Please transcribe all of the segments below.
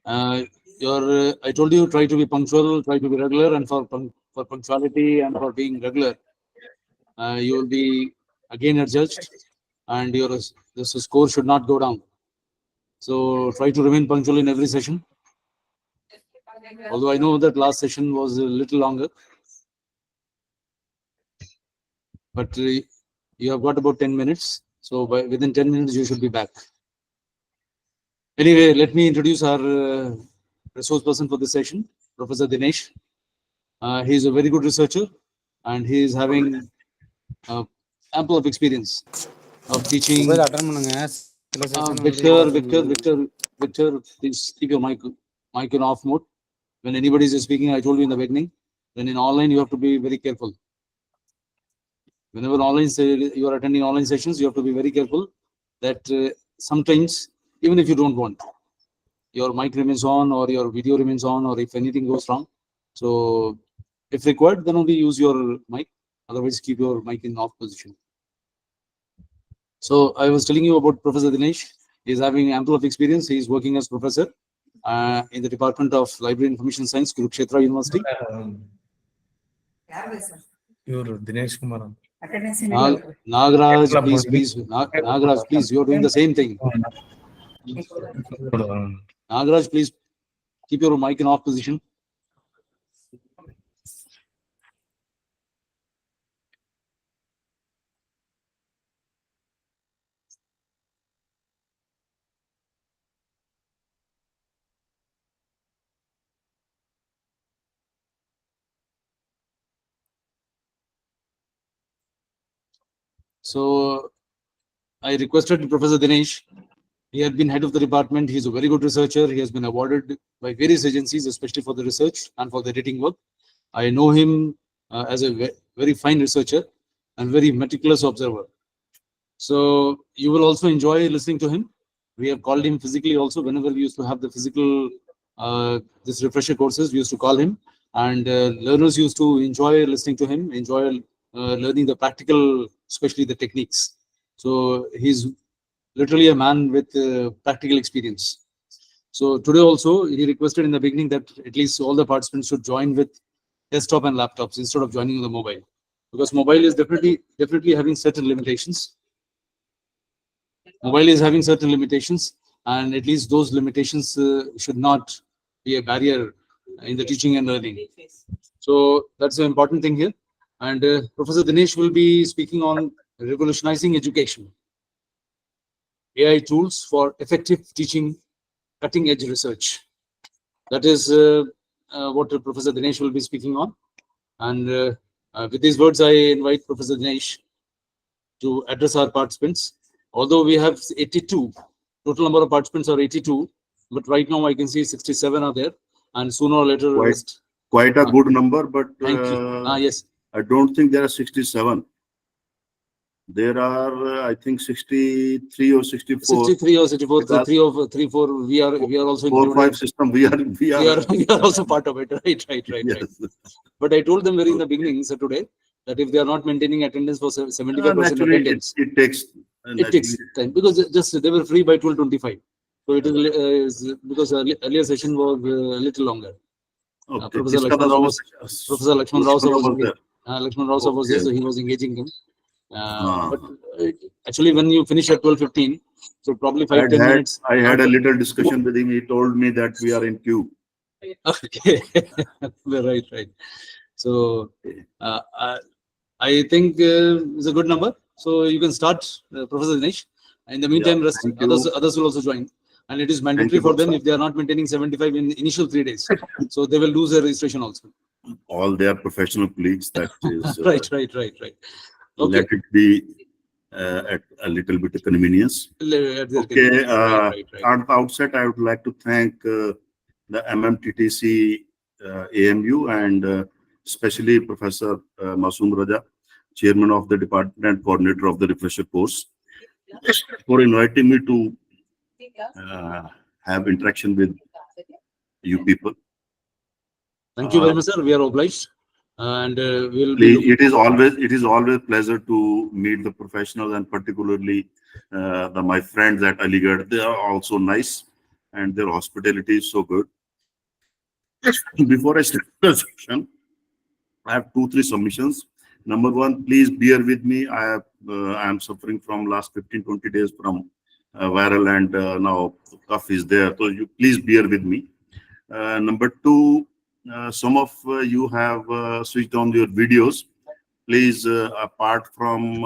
I told you, try to be punctual, try to be regular, and for punctuality and for being regular, you will be again adjudged, and the score should not go down. So try to remain punctual in every session. Although I know that last session was a little longer, but you have got about 10 minutes. So within 10 minutes, you should be back. Anyway, let me introduce our resource person for this session, Professor Dinesh. He is a very good researcher, and he is having ample of experience of teaching. Victor, please keep your mic in off mode. When anybody is speaking, I told you in the beginning, then in online, you have to be very careful. Whenever you are attending online sessions, you have to be very careful that sometimes, even if you don't want, your mic remains on or your video remains on, or if anything goes wrong. So if required, then only use your mic. Otherwise, keep your mic in off position. So I was telling you about Professor Dinesh. He is having ample of experience. He is working as professor in the Department of Library Information Science, Kurukshetra University. Dinesh Kumar. Nagaraj, please. Nagaraj, please. You are doing the same thing. Nagaraj, please keep your mic in off position. So I requested Professor Dinesh. He had been head of the department. He's a very good researcher. He has been awarded by various agencies, especially for the research and for the editing work. I know him as a very fine researcher and very meticulous observer. So you will also enjoy listening to him. We have called him physically also. Whenever we used to have the physical, this refresher courses, we used to call him. And learners used to enjoy listening to him, enjoy learning the practical, especially the techniques. So he's literally a man with practical experience. So today also, he requested in the beginning that at least all the participants should join with desktop and laptops instead of joining on the mobile, because mobile is definitely having certain limitations. Mobile is having certain limitations, and at least those limitations should not be a barrier in the teaching and learning. So that's an important thing here. And Professor Dinesh will be speaking on revolutionizing education, AI tools for effective teaching, cutting-edge research. That is what Professor Dinesh will be speaking on. And with these words, I invite Professor Dinesh to address our participants. Although we have 82, total number of participants are 82, but right now I can see 67 are there, and sooner or later quite a good number. But thank you. Yes, I don't think there are 67. There are, I think, 63 or 64. 63 or 64. Three, four. We are also 4-5 system. We are also part of it. Right. Yes. But I told them very in the beginning, so today, that if they are not maintaining attendance for 75% attendance, it takes time, because just they were free by 12:25. So it is because earlier session was a little longer. Okay. Professor Lakshman Rao was there, so he was engaging him. But actually, when you finish at 12:15, so probably 5-10 minutes. I had a little discussion with him. He told me that we are in queue. Okay, right. So I think it's a good number. So you can start, Professor Dinesh. In the meantime, others will also join. And it is mandatory for them if they are not maintaining 75 in the initial 3 days. So they will lose their registration also. All their professional colleagues, that is... Right. Okay. Let it be at a little bit of convenience. Okay. Right. At the outset, I would like to thank the MMTTC AMU and especially Professor Masoom Raja, Chairman of the Department and Coordinator of the Refresher course, for inviting me to have interaction with you people. Thank you very much, sir. We are obliged, and it is always pleasure to meet the professionals, and particularly My friends at Aligarh, they are also nice, and their hospitality is so good. Before I start the session, I have 2-3 submissions. Number one, please bear with me. I am suffering from last 15-20 days from viral, and now cough is there. So you please bear with me. Number two, some of you have switched on your videos. Please, apart from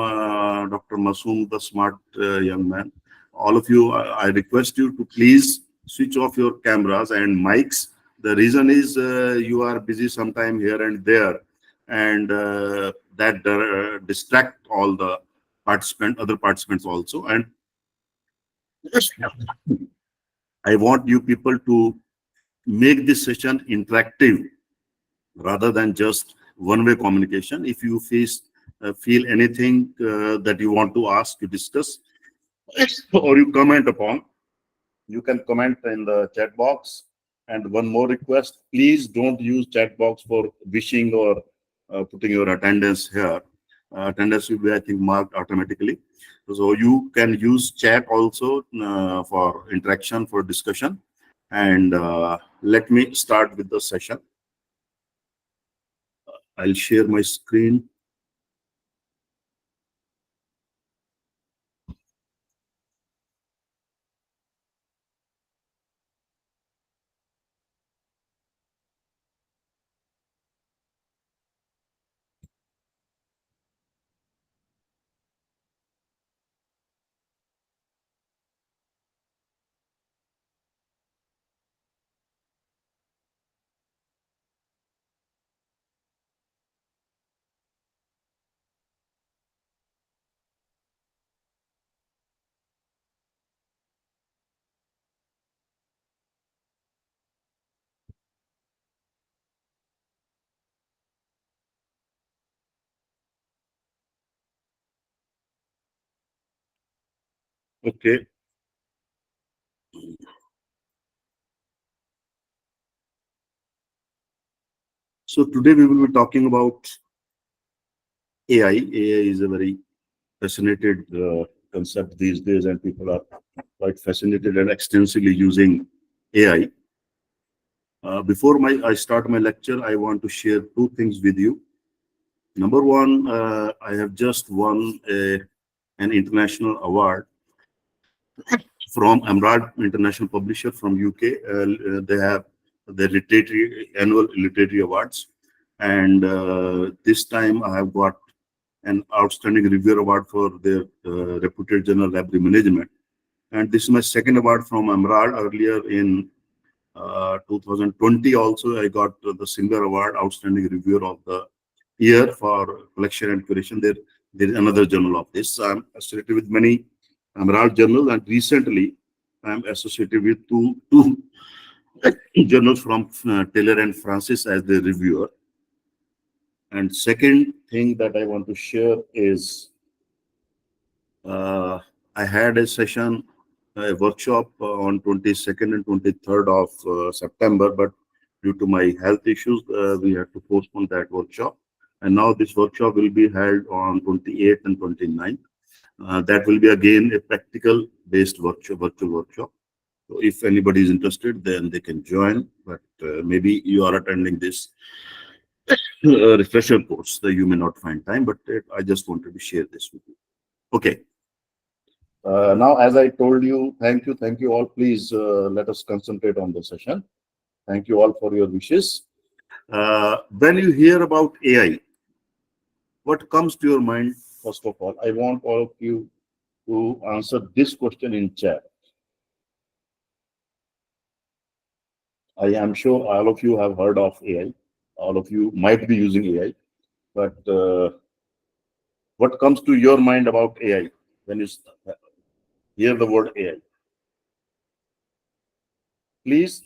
Dr. Masoom, the smart young man, all of you, I request you to please switch off your cameras and mics. The reason is you are busy sometime here and there, and that distract all the other participants also. And I want you people to make this session interactive rather than just one-way communication. If you feel anything that you want to ask, you discuss, or you comment upon, you can comment in the chat box. And one more request, please don't use chat box for wishing or putting your attendance here. Attendance will be, I think, marked automatically. So you can use chat also for interaction, for discussion. And let me start with the session. I'll share my screen. Okay. So today we will be talking about AI. AI is a very fascinated concept these days, and people are quite fascinated and extensively using AI. Before I start my lecture, I want to share two things with you. Number one, I have just won an international award from Emerald International Publisher from UK. They have the annual literary awards, and this time I have got an outstanding reviewer award for their reputed journal Library Management. And this is my second award from Emerald. Earlier in 2020 also I got the similar award, Outstanding Reviewer of the Year for Collection and Curation. There is another journal of this. I'm associated with many Emerald journals, and recently I'm associated with two journals from Taylor and Francis as the reviewer. And second thing that I want to share is I had a session, a workshop on 22nd and 23rd of September, but due to my health issues, we had to postpone that workshop. And now this workshop will be held on 28th and 29th. That will be again a practical based virtual workshop. So if anybody is interested, then they can join, but maybe you are attending this refresher course, so you may not find time, but I just wanted to share this with you. Okay. Now, as I told you, thank you all. Please let us concentrate on the session. Thank you all for your wishes. When you hear about AI, what comes to your mind? First of all, I want all of you to answer this question in chat. I am sure all of you have heard of AI. All of you might be using AI, but what comes to your mind about AI when you hear the word AI? Please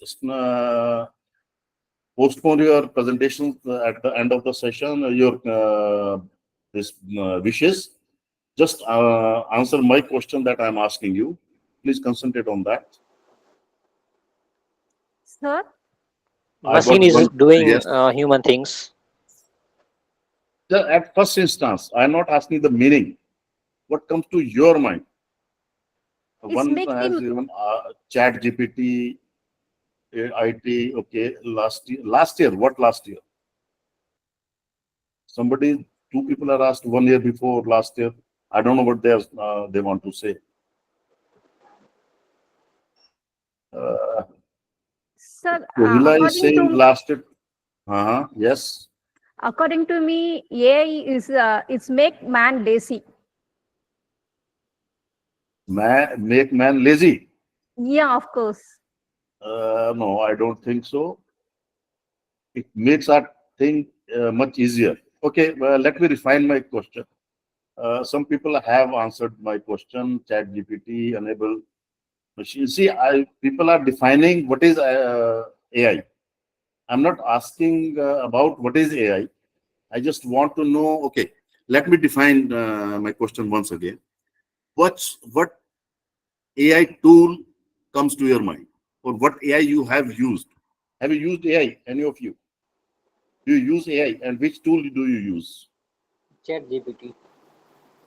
postpone your presentations at the end of the session, your wishes. Just answer my question that I'm asking you. Please concentrate on that. Sir? Machine is doing human things. At first instance, I'm not asking the meaning. What comes to your mind? One makes has him even Chat GPT, IT. Okay, last year. What last year? Somebody, two people are asked 1 year before last year. I don't know what they want to say. sir. Rohila is According saying to last year. Yes. according to me, AI is it's make man lazy. Make man lazy. Yeah, of course. No, I don't think so. It makes our thing much easier. Okay, well, let me refine my question. Some people have answered my question. Chat GPT enable machine. See, people are defining what is AI. I'm not asking about what is AI. I just want to know. Okay, let me define my question once again. What AI tool comes to your mind, or what AI you have used? Have you used AI? Any of you? Do you use AI, and which tool do you use? Chat GPT. Okay.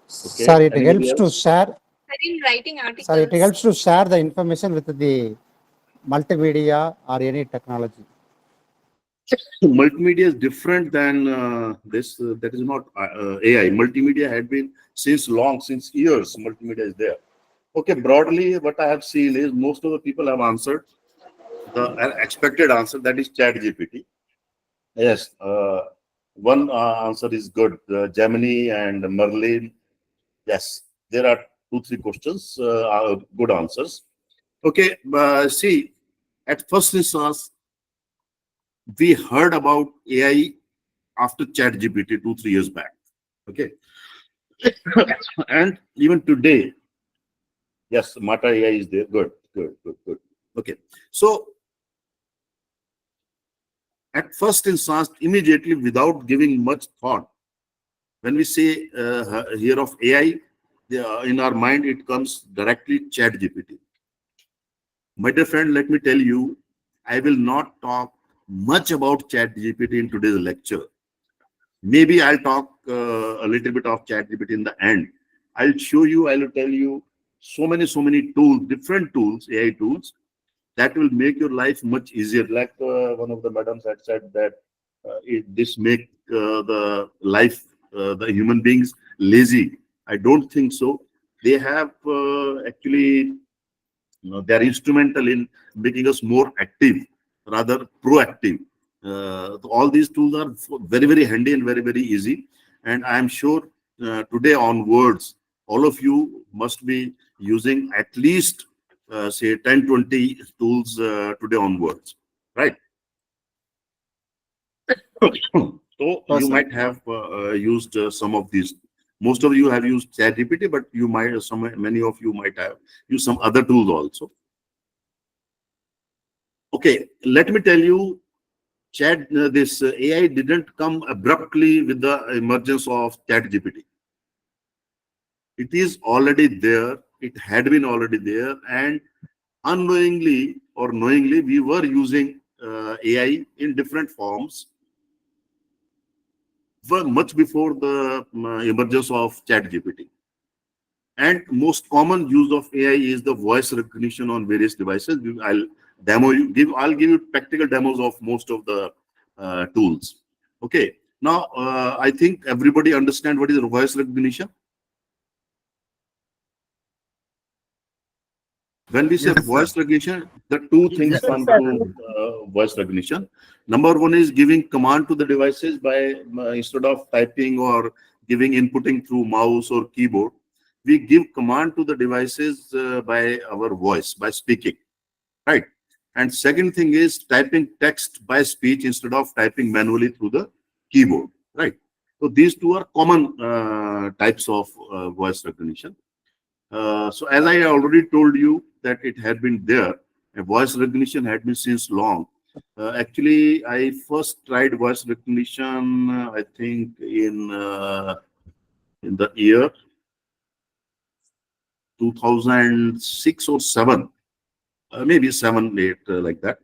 Sir, it Anybody helps to else? share. In writing articles. Sir, it helps to share the information with the multimedia or any technology. Multimedia is different than this. That is not AI. Multimedia had been since years. Multimedia is there. Okay, broadly, what I have seen is most of the people have answered the expected answer, that is Chat GPT. Yes, one answer is good. Gemini and Merlin. Yes, there are 2-3 questions, are good answers. Okay, see, at first instance, we heard about AI after Chat GPT 2-3 years back. Okay, and even today, yes, Mata AI is there. Good. Okay, so at first instance, immediately without giving much thought, when we say here of AI, in our mind it comes directly Chat GPT. My dear friend, let me tell you, I will not talk much about Chat GPT in today's lecture. Maybe I'll talk a little bit of Chat GPT in the end. I'll tell you so many tools, different tools, AI tools, that will make your life much easier. Like one of the madams had said that this make the human beings lazy. I don't think so. They have actually, they are instrumental in making us more active, rather proactive. All these tools are very handy and very easy. And I am sure today onwards, all of you must be using at least say 10-20 tools today onwards, right? So you might have used some of these. Most of you have used ChatGPT, but many of you might have used some other tools also. Okay, let me tell you, this AI didn't come abruptly with the emergence of ChatGPT. It is already there. It had been already there, and unknowingly or knowingly, we were using AI in different forms much before the emergence of ChatGPT. And most common use of AI is the voice recognition on various devices. I'll give you practical demos of most of the tools. Okay. Now, I think everybody understand what is voice recognition. When we say voice recognition, the two things come to voice recognition. Number one is giving command to the devices by instead of typing or inputting through mouse or keyboard, we give command to the devices by our voice, by speaking, right? And second thing is typing text by speech instead of typing manually through the keyboard, right? So these two are common types of voice recognition. So as I already told you that it had been there, voice recognition had been since long. Actually, I first tried voice recognition, I think in the year 2006 or 7, maybe 7, 8, like that,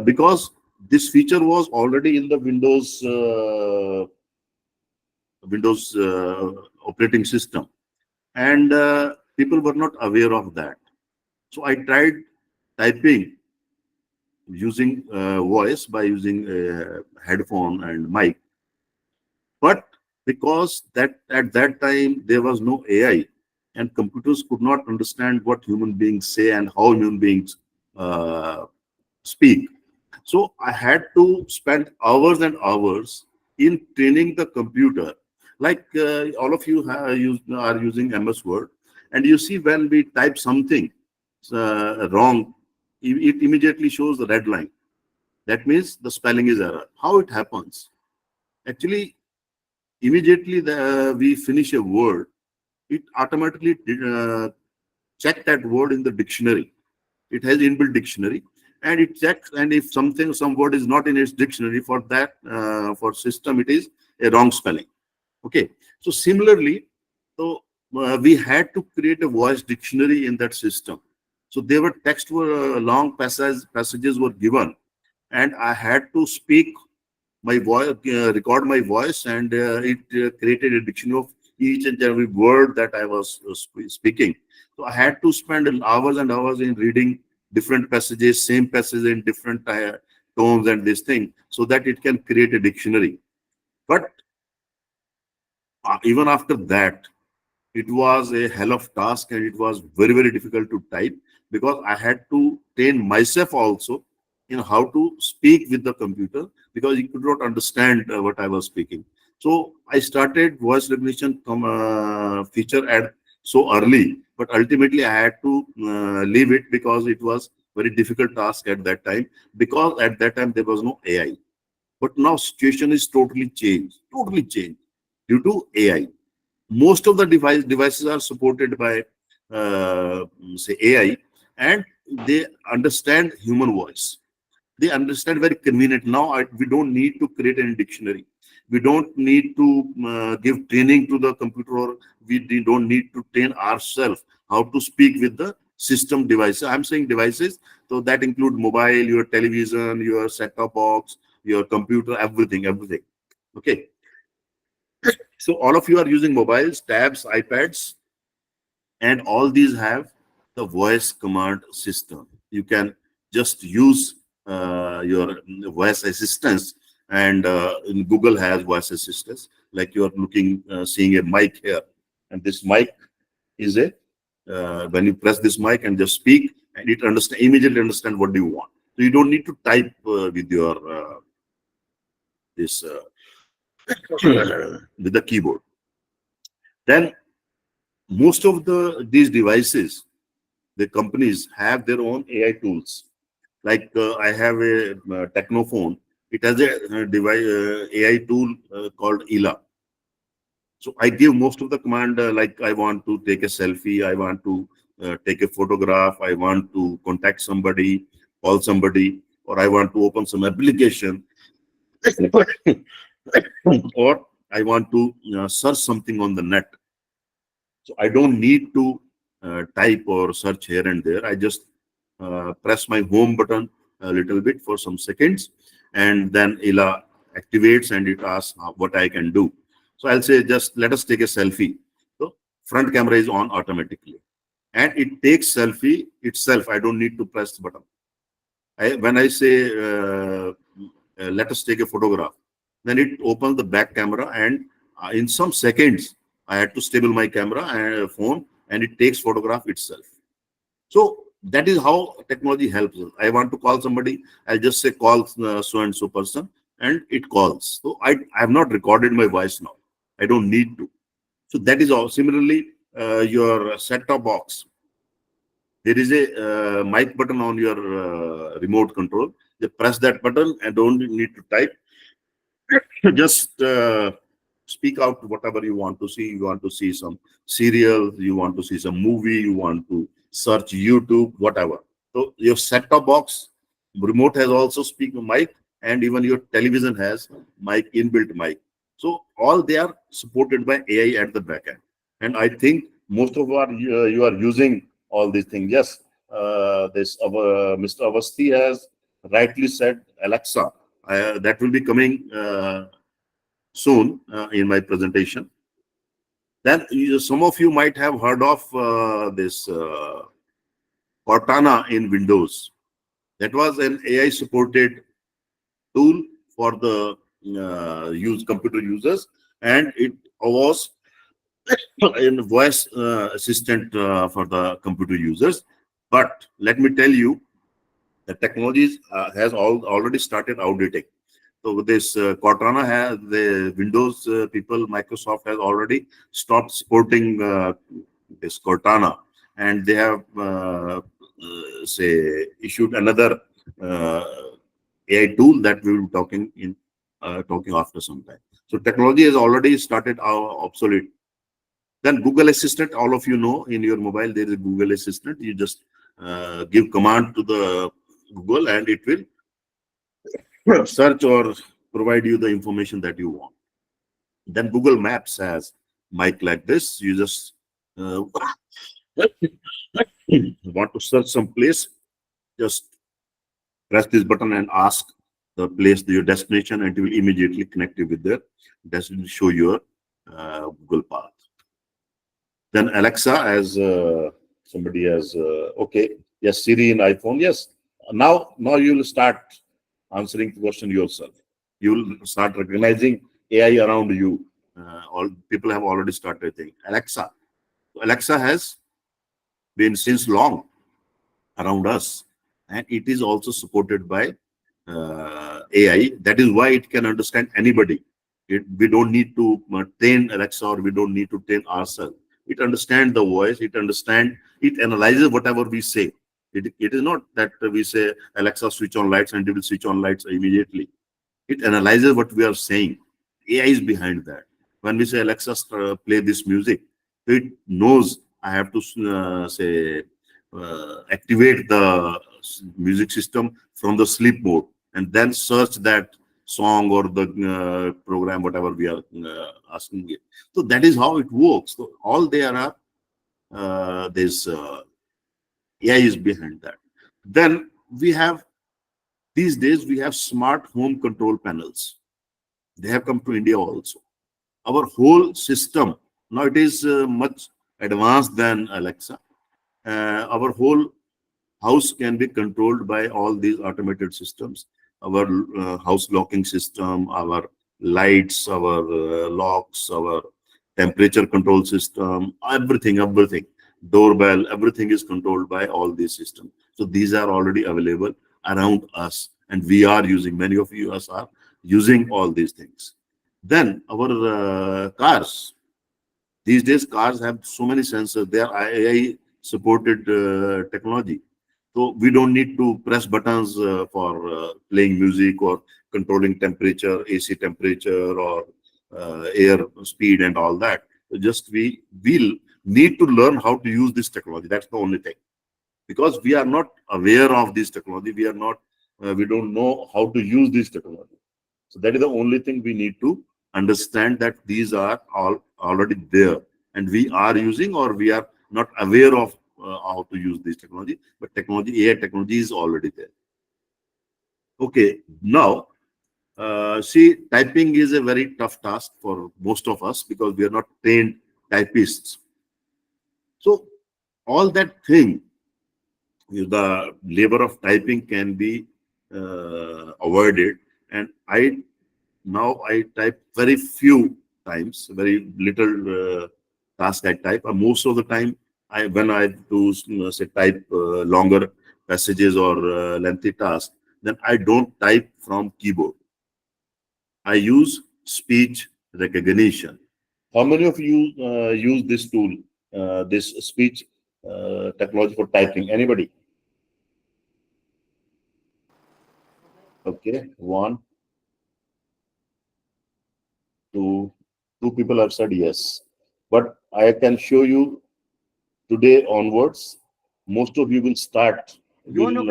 because this feature was already in the Windows operating system. And people were not aware of that. So I tried typing using voice by using a headphone and mic. But because that at that time there was no AI and computers could not understand what human beings say and how human beings speak. So I had to spend hours and hours in training the computer. Like all of you are using MS Word, and you see when we type something wrong, it immediately shows the red line. That means the spelling is error. How it happens? Actually, immediately we finish a word, it automatically check that word in the dictionary. It has inbuilt dictionary, and it checks, and if some word is not in its dictionary, for that for system it is a wrong spelling. Okay, so similarly, so we had to create a voice dictionary in that system. So there were long passages were given, and I had to speak my voice, record my voice, and it created a dictionary of each and every word that I was speaking. So I had to spend hours and hours in reading different passages, same passage in different tones and this thing, so that it can create a dictionary. But even after that, it was a hell of task, and it was very, very difficult to type, because I had to train myself also in how to speak with the computer, because it could not understand what I was speaking. So I started voice recognition feature at so early, but ultimately I had to leave it, because it was very difficult task at that time, because at that time there was no AI. But now situation is totally changed due to AI. Most of the devices are supported by say AI, and they understand human voice. They understand very convenient. Now we don't need to create any dictionary. We don't need to give training to the computer, or we don't need to train ourselves how to speak with the system devices. I'm saying devices, so that include mobile, your television, your set-top box, your computer, everything. Okay. So all of you are using mobiles, tabs, iPads, and all these have the voice command system. You can just use your voice assistants, and Google has voice assistants. Like you are seeing a mic here, and this mic is when you press this mic and just speak, and it immediately understand what do you want. So you don't need to type with your this with the keyboard. Then most of these devices, the companies have their own AI tools. Like I have a Technophone. It has a device AI tool called ELA. So I give most of the command, like I want to take a selfie, I want to take a photograph, I want to contact somebody, call somebody, or I want to open some application, or I want to search something on the net. So I don't need to type or search here and there. I just press my home button a little bit for some seconds, and then ELA activates and it asks what I can do. So I'll say, just let us take a selfie. So front camera is on automatically, and it takes selfie itself. I don't need to press the button. When I say let us take a photograph, then it opens the back camera, and in some seconds I had to stable my camera and phone, and it takes photograph itself. So that is how technology helps us. I want to call somebody, I'll just say call so and so person, and it calls. So I have not recorded my voice now. I don't need to. So that is all. Similarly, your set-top box, there is a mic button on your remote control. You press that button and don't need to type. Just speak out whatever you want to see. You want to see some serial, you want to see some movie, you want to search YouTube, whatever. So your set-top box remote has also speak mic, and even your television has mic, inbuilt mic. So all they are supported by AI at the back end. And I think most of you are using all these things. Yes, Mr. Avasti has rightly said Alexa. That will be coming soon in my presentation. Then some of you might have heard of this Cortana in Windows. That was an AI supported tool for the computer users, and it was a voice assistant for the computer users. But let me tell you, the technologies has already started outdating. So this Cortana has the Windows people, Microsoft has already stopped supporting this Cortana, and they have say issued another uh, AI tool that we will be talking after some time. So technology has already started obsolete. Then Google Assistant, all of you know, in your mobile there is a Google Assistant. You just give command to the Google and it will search or provide you the information that you want. Then Google Maps has mic like this. You just want to search some place, just press this button and ask the place, your destination, and it will immediately connect you with the destination, show your Google path. Then Alexa, as somebody has, okay, yes, Siri in iPhone, yes. Now you will start answering the question yourself. You will start recognizing AI around you. All people have already started thinking. Alexa has been since long around us, and it is also supported by AI. That is why it can understand anybody. We don't need to train Alexa, or we don't need to train ourselves. It understands the voice. It analyzes whatever we say. It is not that we say, Alexa, switch on lights, and it will switch on lights immediately. It analyzes what we are saying. AI is behind that. When we say, Alexa, play this music, it knows I have to say activate the music system from the sleep mode, and then search that song or the program, whatever we are asking it. So that is how it works. So all there are this AI is behind that. Then these days we have smart home control panels. They have come to India also. Our whole system now, it is much advanced than Alexa. Our whole house can be controlled by all these automated systems. Our house locking system, our lights, our locks, our temperature control system, everything, doorbell, everything is controlled by all these systems. So these are already available around us, and we are using, many of you are using all these things. Then our cars. These days, cars have so many sensors. They are AI supported technology. So we don't need to press buttons for playing music or controlling temperature, AC temperature, or air speed and all that. Just we will need to learn how to use this technology. That's the only thing. Because we are not aware of this technology, we don't know how to use this technology. So that is the only thing we need to understand, that these are all already there, and we are using, or we are not aware of how to use this technology. But AI technology is already there. Okay, now see, typing is a very tough task for most of us because we are not trained typists. So all that thing, the labor of typing can be avoided, and now I type very few times, very little task I type. Most of the time, when I do say type longer passages or lengthy tasks, then I don't type from keyboard. I use speech recognition. How many of you use this tool, this speech technology for typing? Anybody? Okay, one, two people have said yes. But I can show you today onwards, most of you will start. Naresh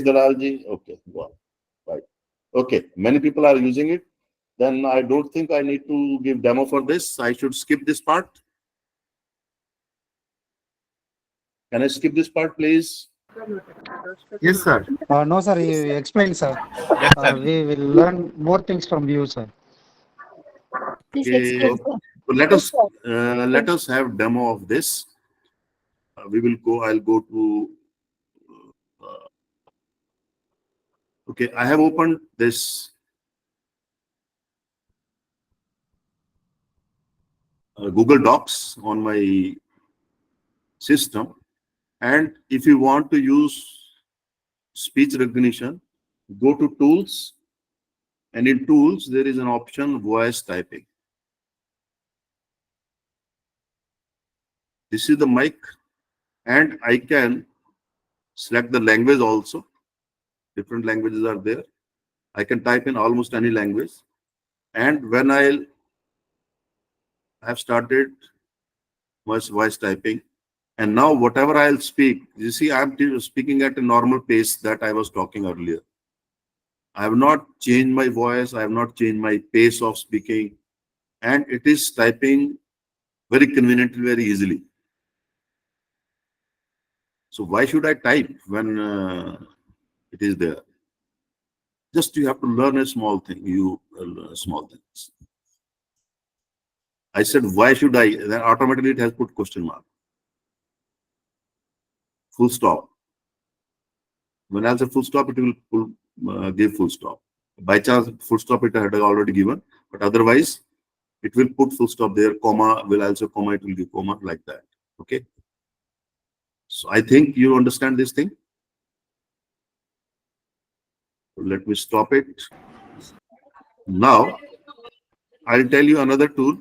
Dalalji, okay, wow, right. Okay, many people are using it. Then I don't think I need to give demo for this. I should skip this part. Can I skip this part, please? Yes, sir. No, sir, you explain, sir. Yes, sir. We will learn more things from you, sir. Please Okay. explain. So let us have demo of this. We will go. I'll go to. Okay, I have opened this Google Docs on my system, and if you want to use speech recognition, go to Tools, and in Tools there is an option Voice Typing. This is the mic, and I can select the language also. Different languages are there. I can type in almost any language, and when I have started my voice typing, and now whatever I'll speak, you see, I'm speaking at a normal pace that I was talking earlier. I have not changed my voice. I have not changed my pace of speaking, and it is typing very conveniently, very easily. So why should I type when it is there? Just you have to learn a small thing. Small things. I said, why should I? Then automatically it has put question mark. Full stop. When I say full stop, it will give full stop. By chance, full stop it had already given, but otherwise, it will put full stop there. Comma will also comma. It will give comma like that. Okay. So I think you understand this thing. Let me stop it. Now, I'll tell you another tool.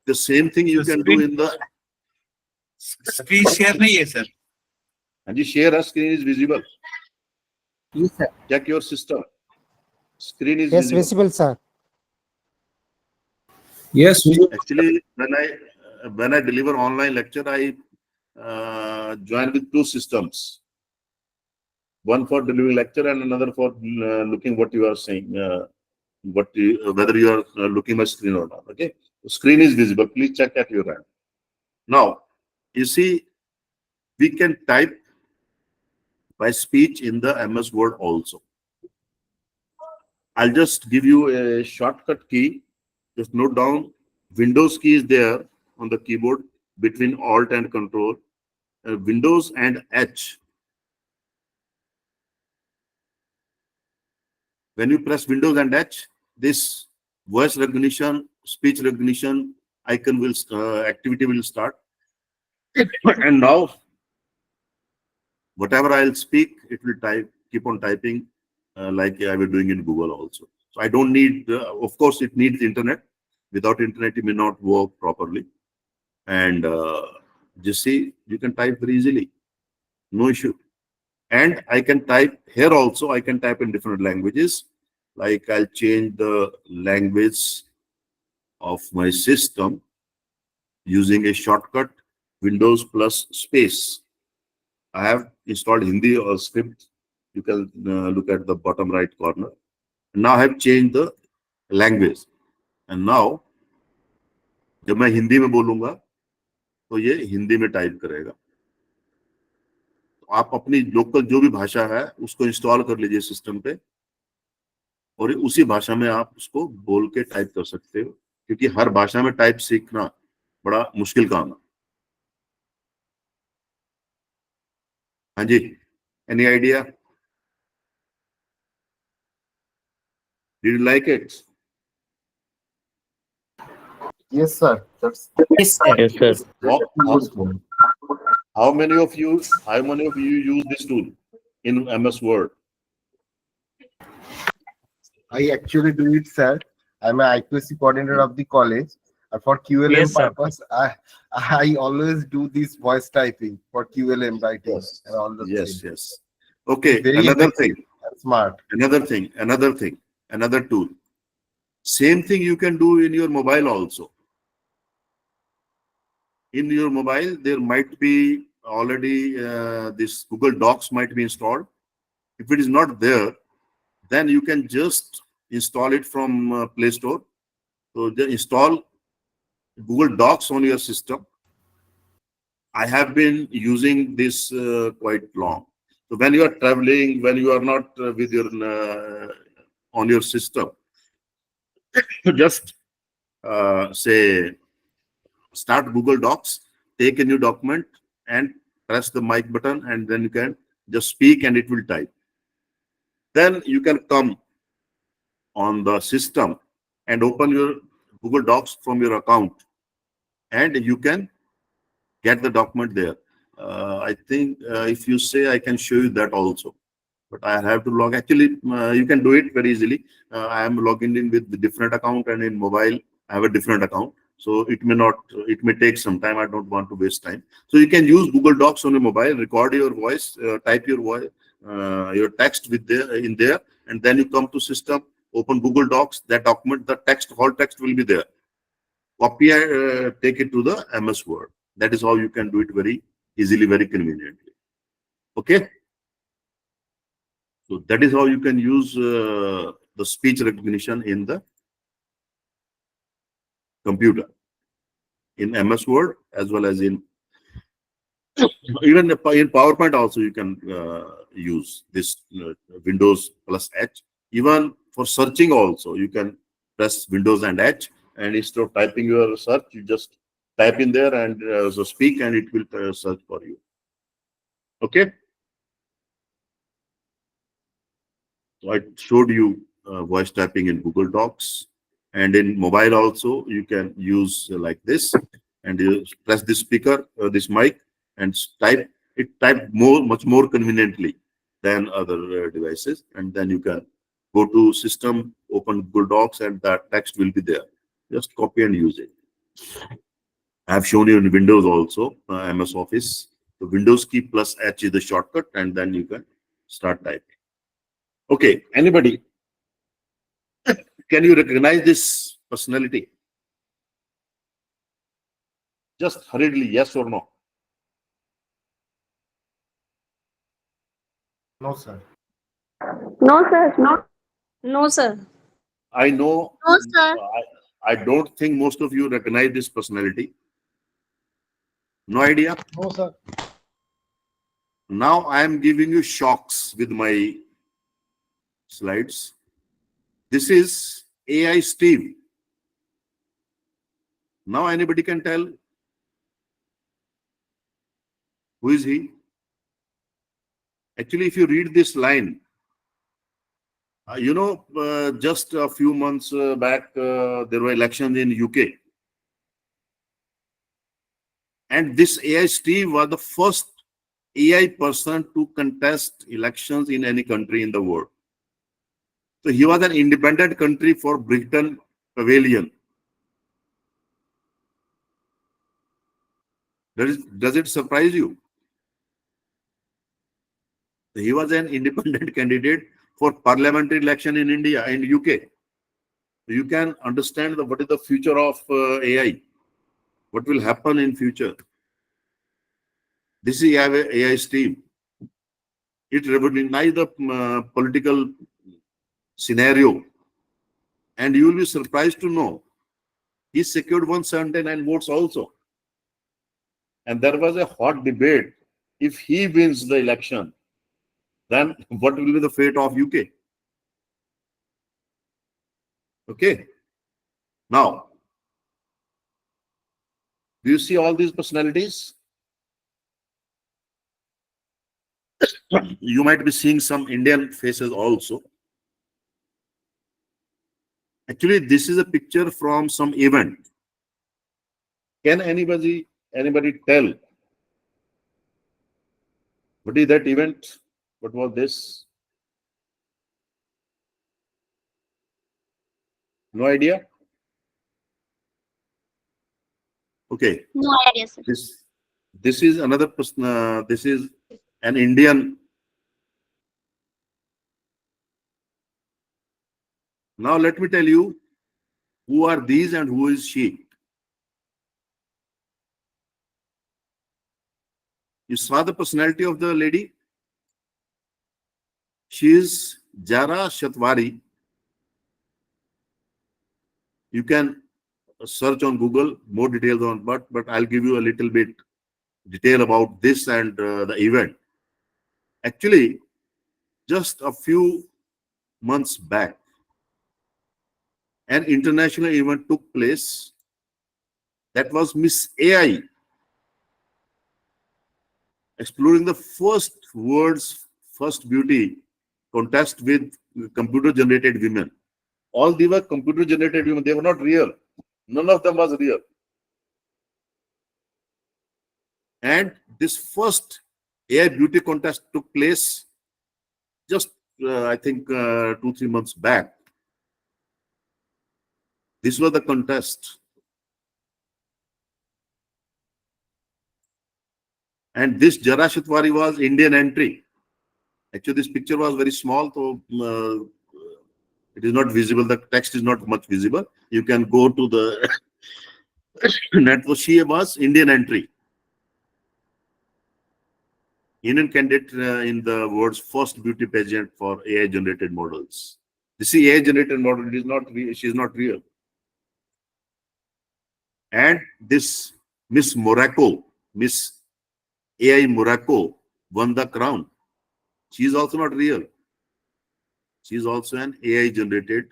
The same thing you can do in the Screen share nahi hai, sir. and you share a screen is visible. Yes, sir. Check your system. Screen is Yes, visible. visible, sir. Yes, Actually, when I deliver online lecture, I join with two systems. One for delivering lecture and another for looking what you are saying, whether you are looking my screen or not. Okay, screen is visible. Please check at your end. Now, you see, we can type by speech in the MS Word also. I'll just give you a shortcut key. Just note down. Windows key is there on the keyboard between Alt and Control. Windows and H. When you press Windows and H, this voice recognition, speech recognition icon will activity will start. And now, whatever I'll speak, it will keep on typing like I was doing in Google also. So I don't need, of course, it needs internet. Without internet, it may not work properly. And just see, you can type very easily, no issue. And I can type here also. I can type in different languages. Like I'll change the language of my system using a shortcut Windows plus space. I have installed Hindi or script. You can look at the bottom right corner. And now I have changed the language. And now, जब मैं हिंदी में बोलूंगा, तो ये हिंदी में type करेगा. तो आप अपनी लोकल जो भी भाषा है, उसको इंस्टॉल कर लीजिए सिस्टम पे. और उसी भाषा में आप उसको बोल के टाइप कर सकते हो, क्योंकि हर भाषा में टाइप सीखना बड़ा मुश्किल काम है. हाँ जी, any idea? Did you like it? Yes, sir. That's Yes, sir. How many of you use this tool in MS Word? I actually do it, sir. I'm an IQC coordinator of the college. And for QLM Yes, sir. purpose, I always do this voice typing for QLM writing. Yes. And all the Yes, things. yes. Okay, Very another effective thing. and smart. Another tool. Same thing you can do in your mobile also. In your mobile, there might be already this Google Docs might be installed. If it is not there, then you can just install it from Play Store. So just install Google Docs on your system. I have been using this quite long. So when you are traveling, when you are not with your on your system, just say start Google Docs, take a new document and press the mic button, and then you can just speak and it will type. Then you can come on the system and open your Google Docs from your account, and you can get the document there. I think if you say, I can show you that also, but I have to log. Actually, you can do it very easily. I am logging in with the different account, and in mobile I have a different account. So it may not, it may take some time. I don't want to waste time. So you can use Google Docs on your mobile, record your voice, type your voice, your text with there in there, and then you come to system, open Google Docs, that document, the text, whole text will be there. Copy and take it to the MS Word. That is how you can do it very easily, very conveniently. Okay. So that is how you can use the speech recognition in the computer, in MS Word, as well as in even in PowerPoint also you can use this Windows plus H. Even for searching also, you can press Windows and H, and instead of typing your search, you just type in there and so speak, and it will search for you. Okay. So I showed you voice typing in Google Docs, and in mobile also you can use like this, and you press this speaker, this mic, and type. It type much more conveniently than other devices, and then you can go to system, open Google Docs, and that text will be there. Just copy and use it. I have shown you in Windows also, MS Office. The Windows key plus H is the shortcut, and then you can start typing. Okay, anybody? Can you recognize this personality? Just hurriedly, yes or no? No, sir. No, sir. No. No, sir. I know. No, sir. I don't think most of you recognize this personality. No idea? No, sir. Now I am giving you shocks with my slides. This is AI Steve. Now anybody can tell who is he? Actually, if you read this line, just a few months back, there were elections in UK. And this AI Steve was the first AI person to contest elections in any country in the world. So he was an independent country for Britain Pavilion. Does it surprise you? He was an independent candidate for parliamentary election in India and UK. You can understand what is the future of AI. What will happen in future? This is AI Steve. It revolutionized the political scenario, and you will be surprised to know he secured 179 votes also. And there was a hot debate: if he wins the election, then what will be the fate of UK? Okay. Now, do you see all these personalities? You might be seeing some Indian faces also. Actually, this is a picture from some event. Can anybody tell what is that event? What was this? No idea? Okay. No idea, sir. This is another person. This is an Indian. Now let me tell you who are these and who is she. You saw the personality of the lady? She is Jara Shatwari. You can search on Google more details on, but I'll give you a little bit detail about this and the event. Actually, just a few months back, an international event took place that was Miss AI, exploring the first beauty contest with computer generated women. All they were computer generated women, they were not real. None of them was real. And this first AI beauty contest took place just, I think, 2-3 months back. This was the contest. And this Jara Shatwari was Indian entry. Actually, this picture was very small, so it is not visible. The text is not much visible. You can go to the net. She was Indian entry. Indian candidate in the world's first beauty pageant for AI generated models. This is AI generated model. It is not real. She is not real. And this Miss Morocco, Miss AI Morocco, won the crown. She is also not real. She is also an AI generated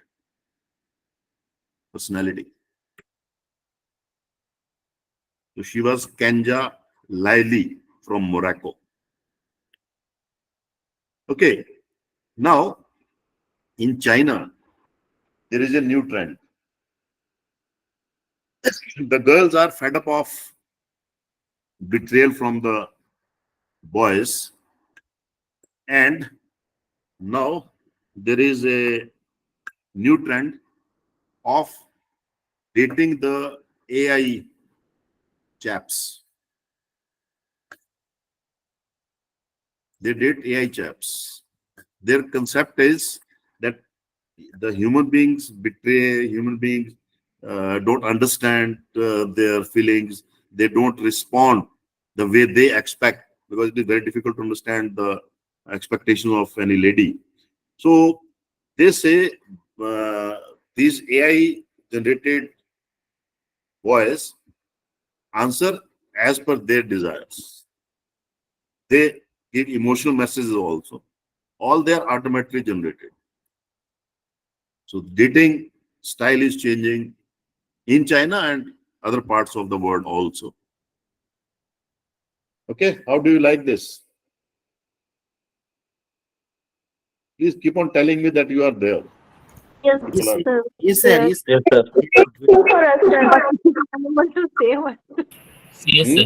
personality. So she was Kanja Laili from Morocco. Okay. Now, in China, there is a new trend. The girls are fed up of betrayal from the boys, and now there is a new trend of dating the AI chaps. They date AI chaps. Their concept is that the human beings betray, human beings don't understand their feelings. They don't respond the way they expect, because it is very difficult to understand the expectation of any lady. So they say these AI generated boys answer as per their desires. They give emotional messages also. All they are automatically generated. So dating style is changing in China and other parts of the world also. Okay, how do you like this? Please keep on telling me that you are there. Yes, People are- sir. Yes, sir. Yes, Yes, sir. For us, sir. I want to say one. yes, sir.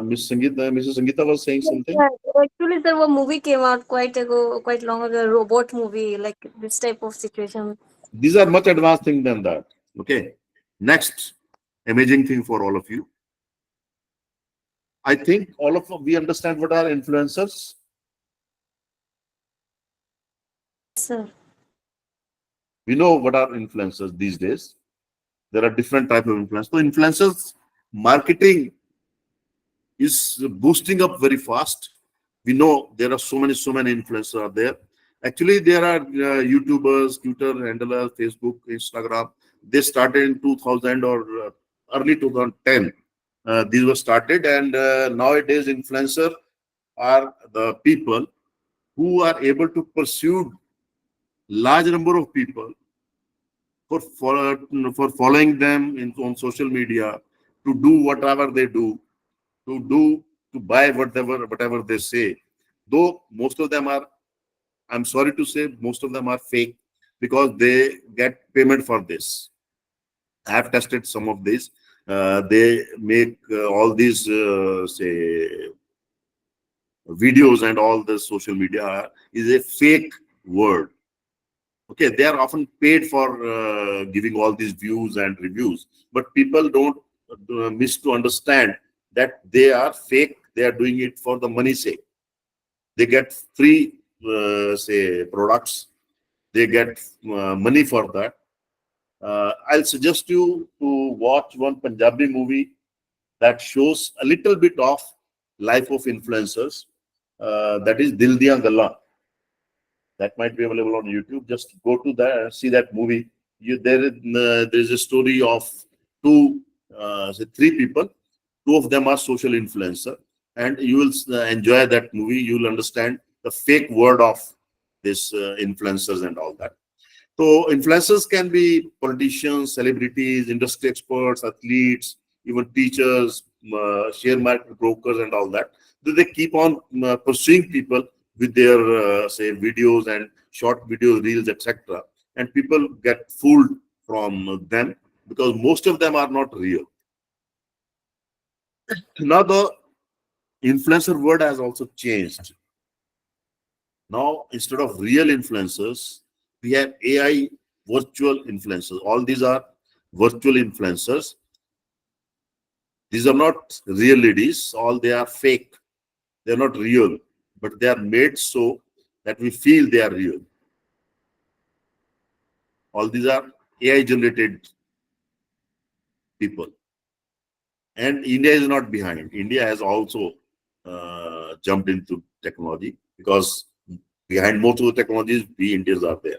Miss Sangeeta, Mrs. Sangeeta was saying something. Yeah, actually, sir, a movie came out quite long ago, a robot movie, like this type of situation. These are much advanced things than that. Okay. Next amazing thing for all of you. I think all of we understand what are influencers. Sir. We know what are influencers these days. There are different types of influencers. So influencers marketing is boosting up very fast. We know there are so many influencers are there. Actually, there are YouTubers, Twitter handlers, Facebook, Instagram. They started in 2000 or early 2010. These were started, and nowadays influencer are the people who are able to pursue large number of people for following them on social media, to do whatever they do, to buy whatever they say. Though most of them are, I'm sorry to say, most of them are fake, because they get payment for this. I have tested some of these. They make all these say videos, and all the social media is a fake world. Okay, they are often paid for giving all these views and reviews, but people don't miss to understand that they are fake. They are doing it for the money sake. They get free say products. They get money for that. I'll suggest you to watch one Punjabi movie that shows a little bit of life of influencers. That is Dil Diyan Gallan. That might be available on YouTube. Just go to that, see that movie. There is a story of three people. Two of them are social influencer, and you will enjoy that movie. You will understand the fake word of this influencers and all that. So influencers can be politicians, celebrities, industry experts, athletes, even teachers, share market brokers, and all that. So they keep on pursuing people with their say videos and short videos, reels, etc. And people get fooled from them because most of them are not real. Now the influencer word has also changed. Now instead of real influencers, we have AI virtual influencers. All these are virtual influencers. These are not real ladies. All they are fake. They're not real, but they are made so that we feel they are real. All these are AI generated people. And India is not behind. India has also jumped into technology because behind most of the technologies, we Indians are there.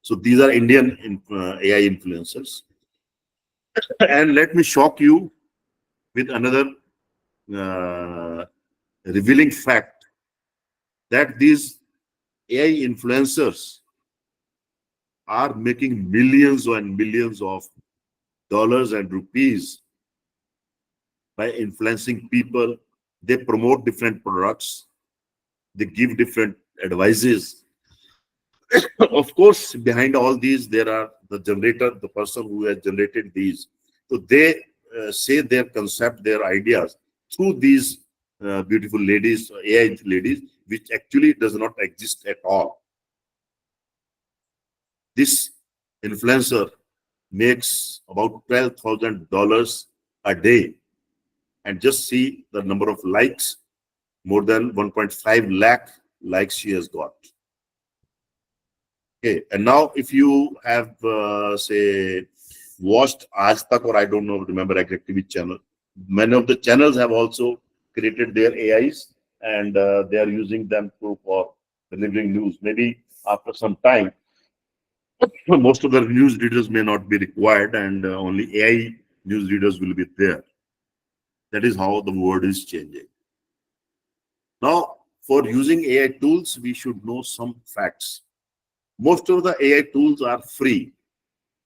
So these are Indian AI influencers. And let me shock you with another revealing fact that these AI influencers are making millions and millions of dollars and rupees by influencing people. They promote different products. They give different advices. Of course, behind all these, there are the generator, the person who has generated these. So they say their concept, their ideas through these beautiful ladies, AI ladies, which actually does not exist at all. This influencer makes about $12,000 a day, and just see the number of likes, more than 1.5 lakh likes she has got. Okay, and now if you have say watched Aaj Tak, or I don't know, remember exactly which channel, many of the channels have also created their AIs, and they are using them for delivering news. Maybe after some time, most of the news readers may not be required, and only AI news readers will be there. That is how the world is changing. Now, for using AI tools, we should know some facts. Most of the AI tools are free,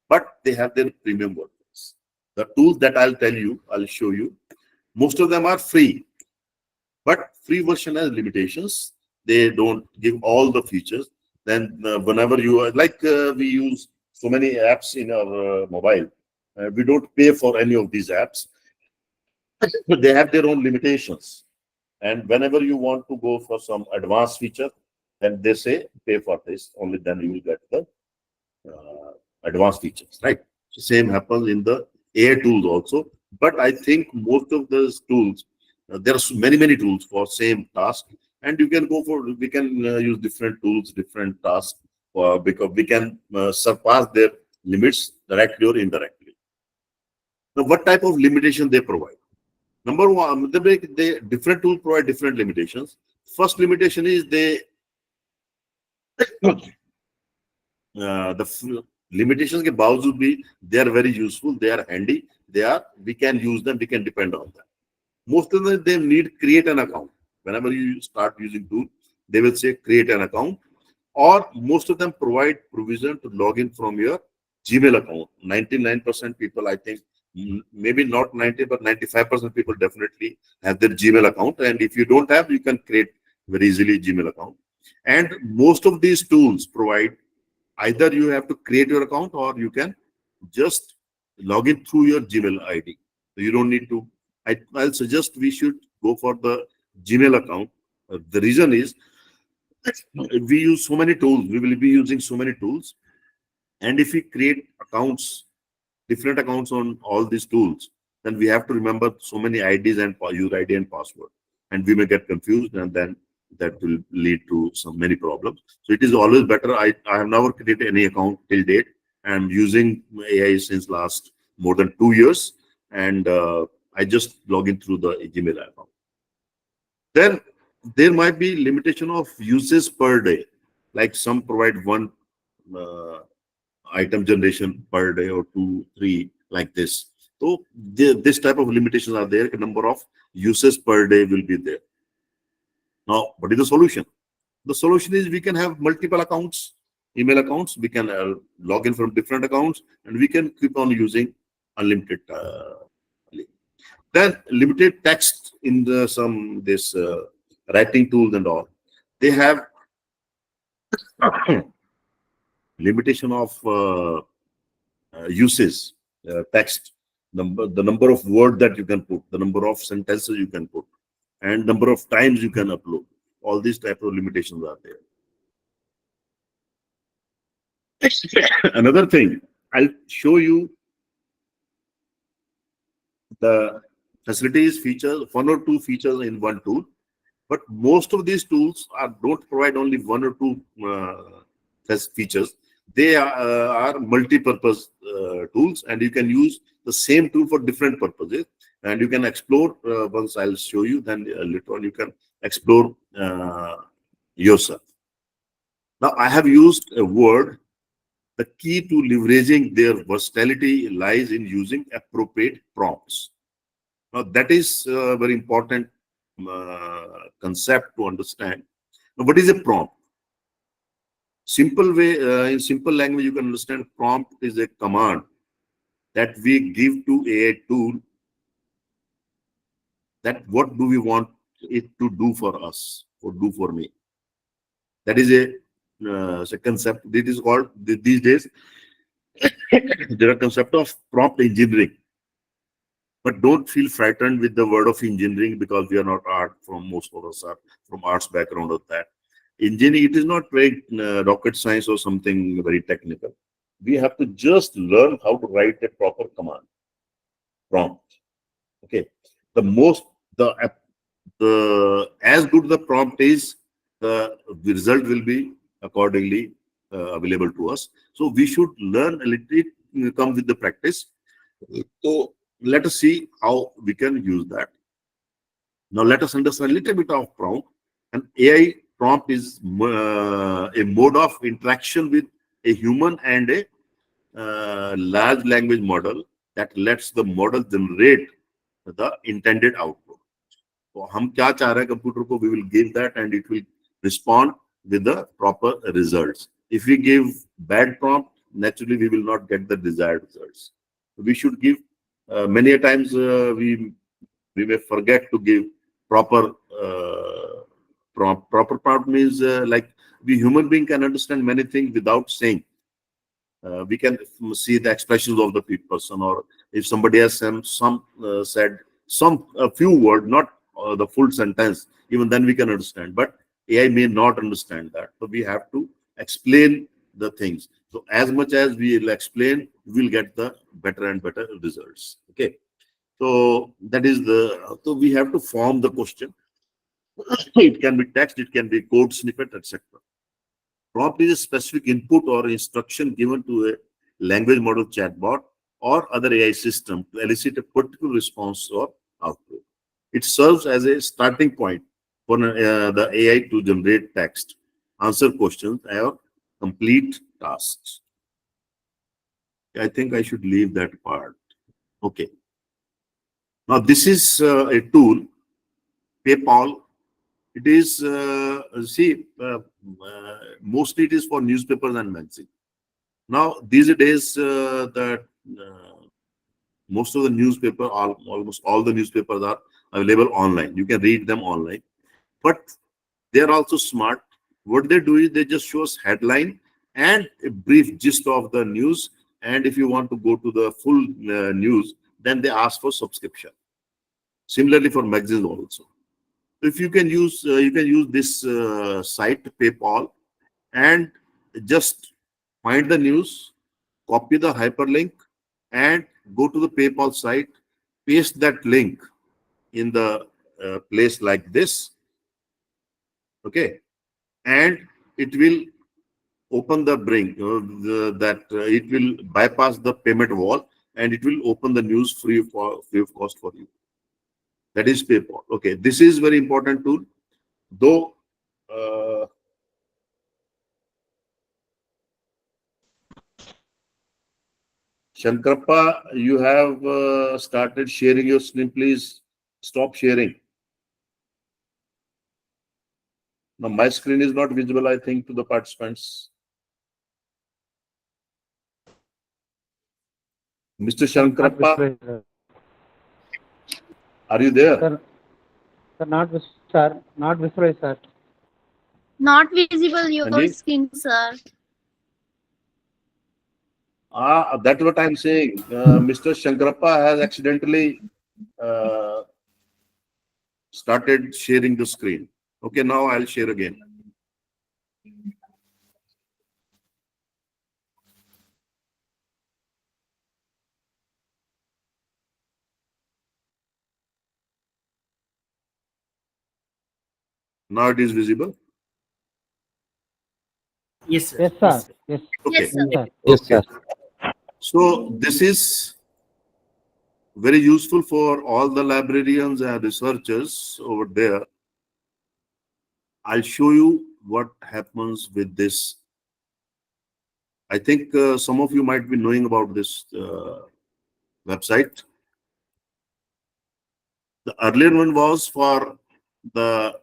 but they have their premium versions. The tools that I'll tell you, I'll show you, most of them are free, but free version has limitations. They don't give all the features. Then whenever you we use so many apps in our mobile, we don't pay for any of these apps. They have their own limitations. And whenever you want to go for some advanced feature, then they say pay for this. Only then you will get the advanced features, right? So same happens in the AI tools also. But I think most of those tools, there are many tools for same task, and you can go for, we can use different tools, different tasks, because we can surpass their limits directly or indirectly. Now, what type of limitation they provide? Number one, they different tools provide different limitations. First limitation is they the limitations के बावजूद भी they are very useful, they are handy, we can use them, we can depend on them. Most of them, they need create an account. Whenever you start using tool, they will say create an account, or most of them provide provision to log in from your Gmail account. 99% people, I think, maybe not 90, but 95% people definitely have their Gmail account. And if you don't have, you can create very easily Gmail account. And most of these tools provide either you have to create your account, or you can just log in through your Gmail ID. So you don't need to. I'll suggest we should go for the Gmail account. The reason is we use so many tools. We will be using so many tools, and if we create accounts, different accounts on all these tools, then we have to remember so many IDs and user ID and password, and we may get confused, and then that will lead to many problems. So it is always better. I have never created any account till date. I'm using AI since last more than 2 years, and I just log in through the Gmail account. Then there might be limitation of uses per day, like some provide one item generation per day, or 2, 3, like this. So this type of limitations are there. A number of uses per day will be there. Now, what is the solution? The solution is we can have multiple accounts, email accounts. We can log in from different accounts, and we can keep on using unlimited. Then limited text in the this writing tools and all. They have limitation of uses, text the number of words that you can put, the number of sentences you can put, and number of times you can upload. All these type of limitations are there. Another thing, I'll show you the facilities features, one or two features in one tool, but most of these tools don't provide only one or two features. They are multi-purpose tools, and you can use the same tool for different purposes, and you can explore. Once I'll show you, then later on you can explore yourself. Now I have used a word. The key to leveraging their versatility lies in using appropriate prompts. Now that is a very important concept to understand. Now, what is a prompt? Simple way, in simple language, you can understand prompt is a command that we give to AI tool that what do we want it to do for us or do for me. That is a concept. It is called these days. There are concept of prompt engineering. But don't feel frightened with the word of engineering, because we are not art. From most of us are from arts background of that. Engineering, it is not very rocket science or something very technical. We have to just learn how to write a proper command prompt. Okay, the as good the prompt is, the result will be accordingly available to us. So we should learn a little bit, come with the practice. So let us see how we can use that. Now let us understand a little bit of prompt. An AI prompt is a mode of interaction with a human and a large language model that lets the model generate the intended output. So हम क्या चाह रहे हैं computer को, we will give that and it will respond with the proper results. If we give bad prompt, naturally we will not get the desired results. We should give many a times we may forget to give proper prompt. Proper prompt means like we human being can understand many things without saying. We can see the expressions of the person, or if somebody has said a few words, not the full sentence, even then we can understand. But AI may not understand that, so we have to explain the things. So as much as we will explain, we will get the better and better results. Okay, so that is so we have to form the question. It can be text, it can be code snippet, etc. Prompt is a specific input or instruction given to a language model, chatbot, or other AI system to elicit a particular response or output. It serves as a starting point for the AI to generate text, answer questions, or complete tasks. I think I should leave that part. Okay. Now this is a tool, PayPal. It is mostly it is for newspapers and magazines. Now these days that most of the newspaper, almost all the newspapers are available online. You can read them online, but they are also smart. What they do is they just show us headline and a brief gist of the news. And if you want to go to the full news, then they ask for subscription. Similarly for magazines also. If you can use this site PayPal and just find the news, copy the hyperlink, and go to the PayPal site, paste that link in the place like this. Okay, and it will open the brink it will bypass the payment wall, and it will open the news free of cost for you. That is PayPal. Okay, this is very important tool, though. Shankarappa, you have started sharing your screen. Please stop sharing. Now, my screen is not visible, I think, to the participants. Mr. Shankarappa, are you there? Sir, not visible, sir. Not visible your Anji? screen, sir. That's what I'm saying. Mr. Shankarappa has accidentally started sharing the screen. Okay, now I'll share again. Now it is visible. Yes, sir. Yes, sir. Yes, Okay. Yes, sir. sir. Yes, Okay. sir. So this is very useful for all the librarians and researchers over there. I'll show you what happens with this. I think some of you might be knowing about this website. The earlier one was for the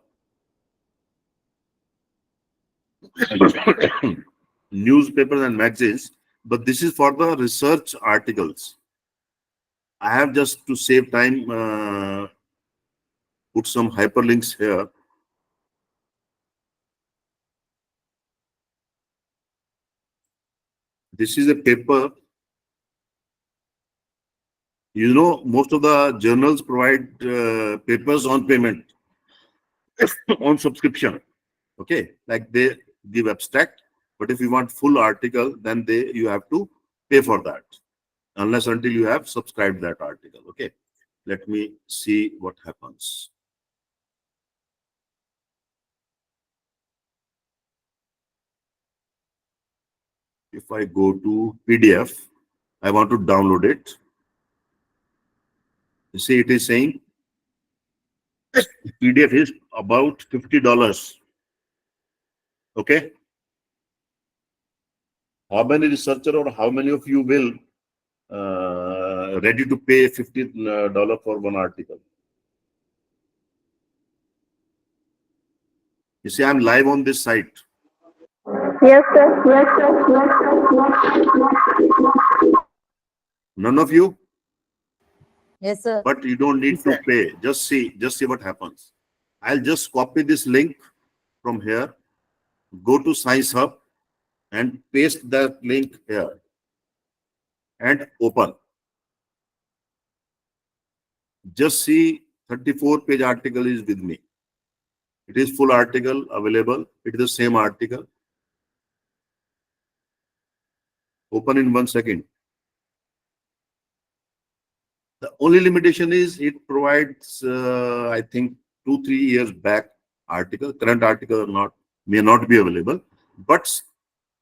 newspapers and magazines, but this is for the research articles. I have just to save time put some hyperlinks here. This is a paper. You know, most of the journals provide papers on payment, on subscription. Okay, like they give abstract, but if you want full article, then you have to pay for that, unless until you have subscribed that article. Okay, let me see what happens. If I go to PDF, I want to download it. You see, it is saying PDF is about $50. Okay. How many researcher or how many of you will ready to pay $50 for one article? You see, I'm live on this site. Yes, sir. Yes, sir. Yes, sir. None of you, Yes, sir. but you don't need to pay. Just see what happens. I'll just copy this link from here, go to Science Hub and paste that link here and open. Just see 34-page article is with me. It is full article available. It is the same article. Open in 1 second. The only limitation is it provides, I think, 2-3 years back article. Current article may not be available, but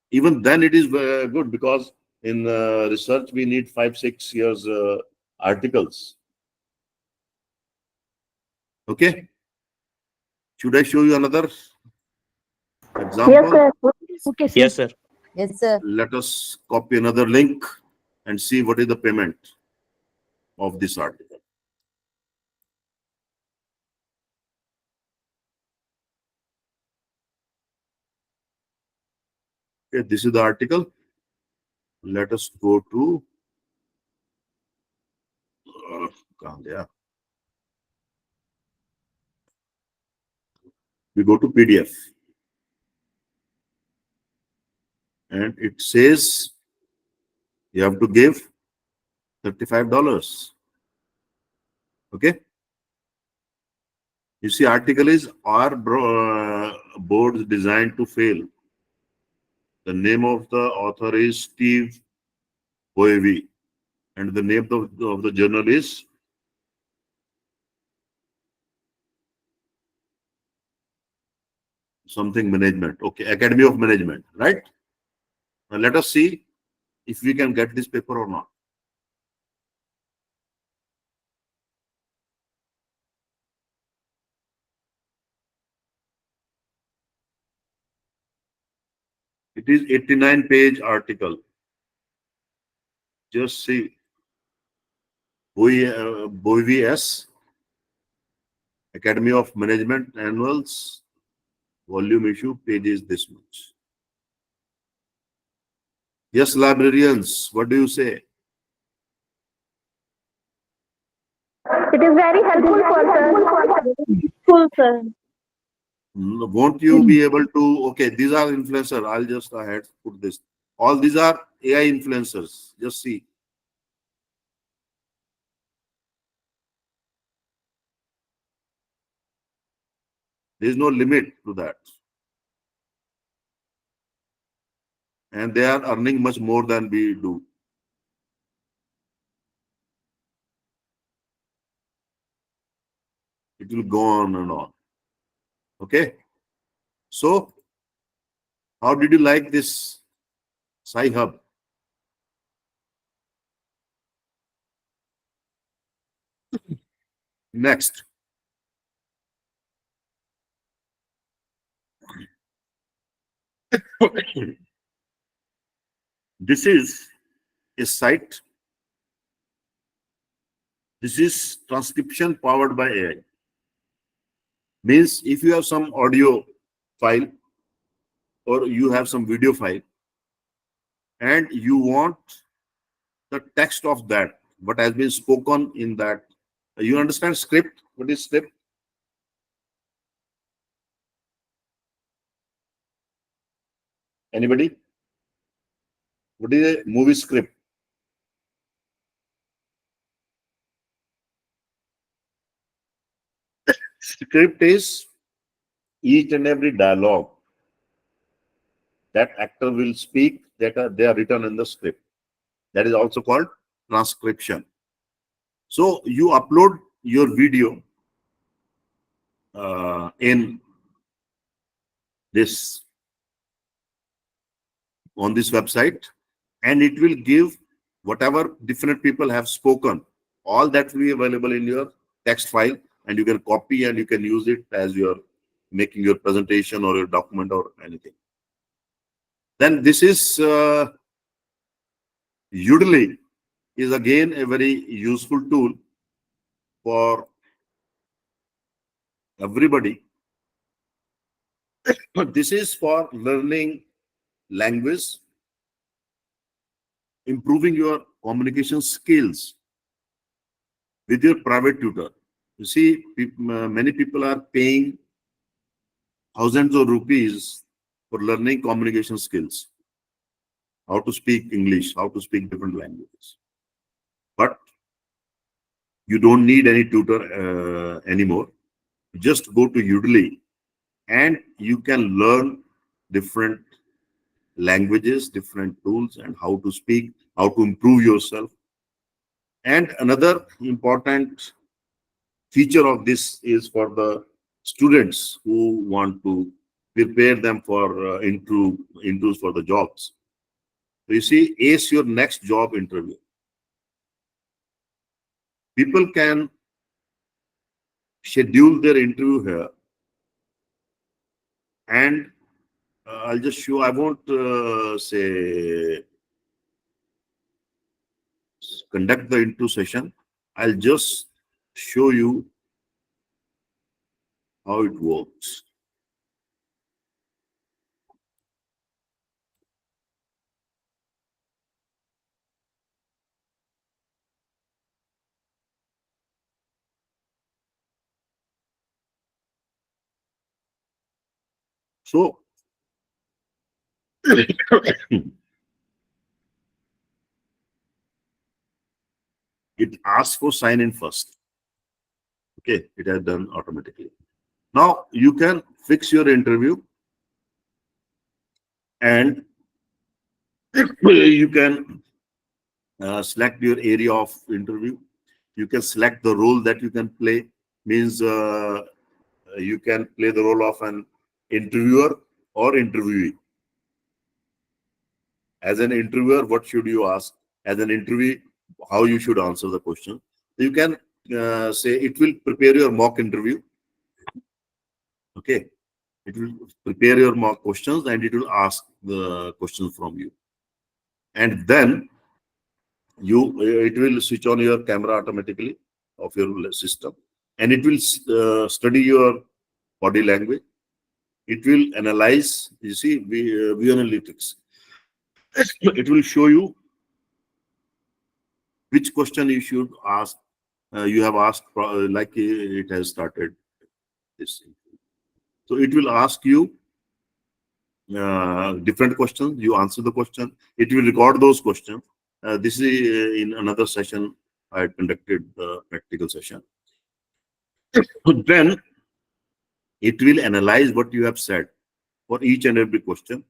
even then it is good, because in research we need 5-6 years articles. Okay. Should I show you another example? Yes, sir. Okay, sir. Yes, sir. Yes, sir. Let us copy another link and see what is the payment of this article. Okay, this is the article. Let us go to we go to PDF, and it says you have to give $35. Okay. You see, article is "Are boards designed to fail?" The name of the author is Steve Hoevy, and the name of the journal is something management. Okay, Academy of Management, right? Now let us see if we can get this paper or not. It is 89-page article. Just see. BOVS, Academy of Management Annuals, volume issue, page is this much. Yes, librarians, what do you say? It is very helpful for sir. Cool, sir. Won't you be able to, okay, these are influencers. I'll just ahead put this. All these are AI influencers. Just see. There is no limit to that. And they are earning much more than we do. It will go on and on. Okay. So, how did you like this Sci Hub? Next. This is a site. This is transcription powered by AI. Means if you have some audio file or you have some video file and you want the text of that, what has been spoken in that, you understand script? What is script? Anybody? What is a movie script? Script is each and every dialogue that actor will speak that they are written in the script. That is also called transcription. So you upload your video in this on this website, and it will give whatever different people have spoken. All that will be available in your text file, and you can copy and you can use it as you're making your presentation or your document or anything. Then this is Udemy is again a very useful tool for everybody. But this is for learning language, improving your communication skills with your private tutor. You see, many people are paying thousands of rupees for learning communication skills, how to speak English, how to speak different languages. But you don't need any tutor anymore. Just go to Udemy and you can learn different languages, different tools, and how to speak, how to improve yourself. And another important feature of this is for the students who want to prepare them for interviews for the jobs. So you see, ace your next job interview. People can schedule their interview here, and I'll just show. I won't say conduct the interview session. I'll just show you how it works. So it asks for sign in first. Okay, it has done automatically. Now you can fix your interview and you can select your area of interview. You can select the role that you can play. Means you can play the role of an interviewer or interviewee. As an interviewer, what should you ask? As an interviewee, how you should answer the question. You can say it will prepare your mock interview. Okay, it will prepare your mock questions and it will ask the questions from you. And then it will switch on your camera automatically of your system, and it will study your body language. It will analyze, you see, view analytics. It will show you which question you should ask. You have asked, like it has started this. So it will ask you different questions. You answer the question. It will record those questions. This is in another session I conducted the practical session. Then it will analyze what you have said for each and every question,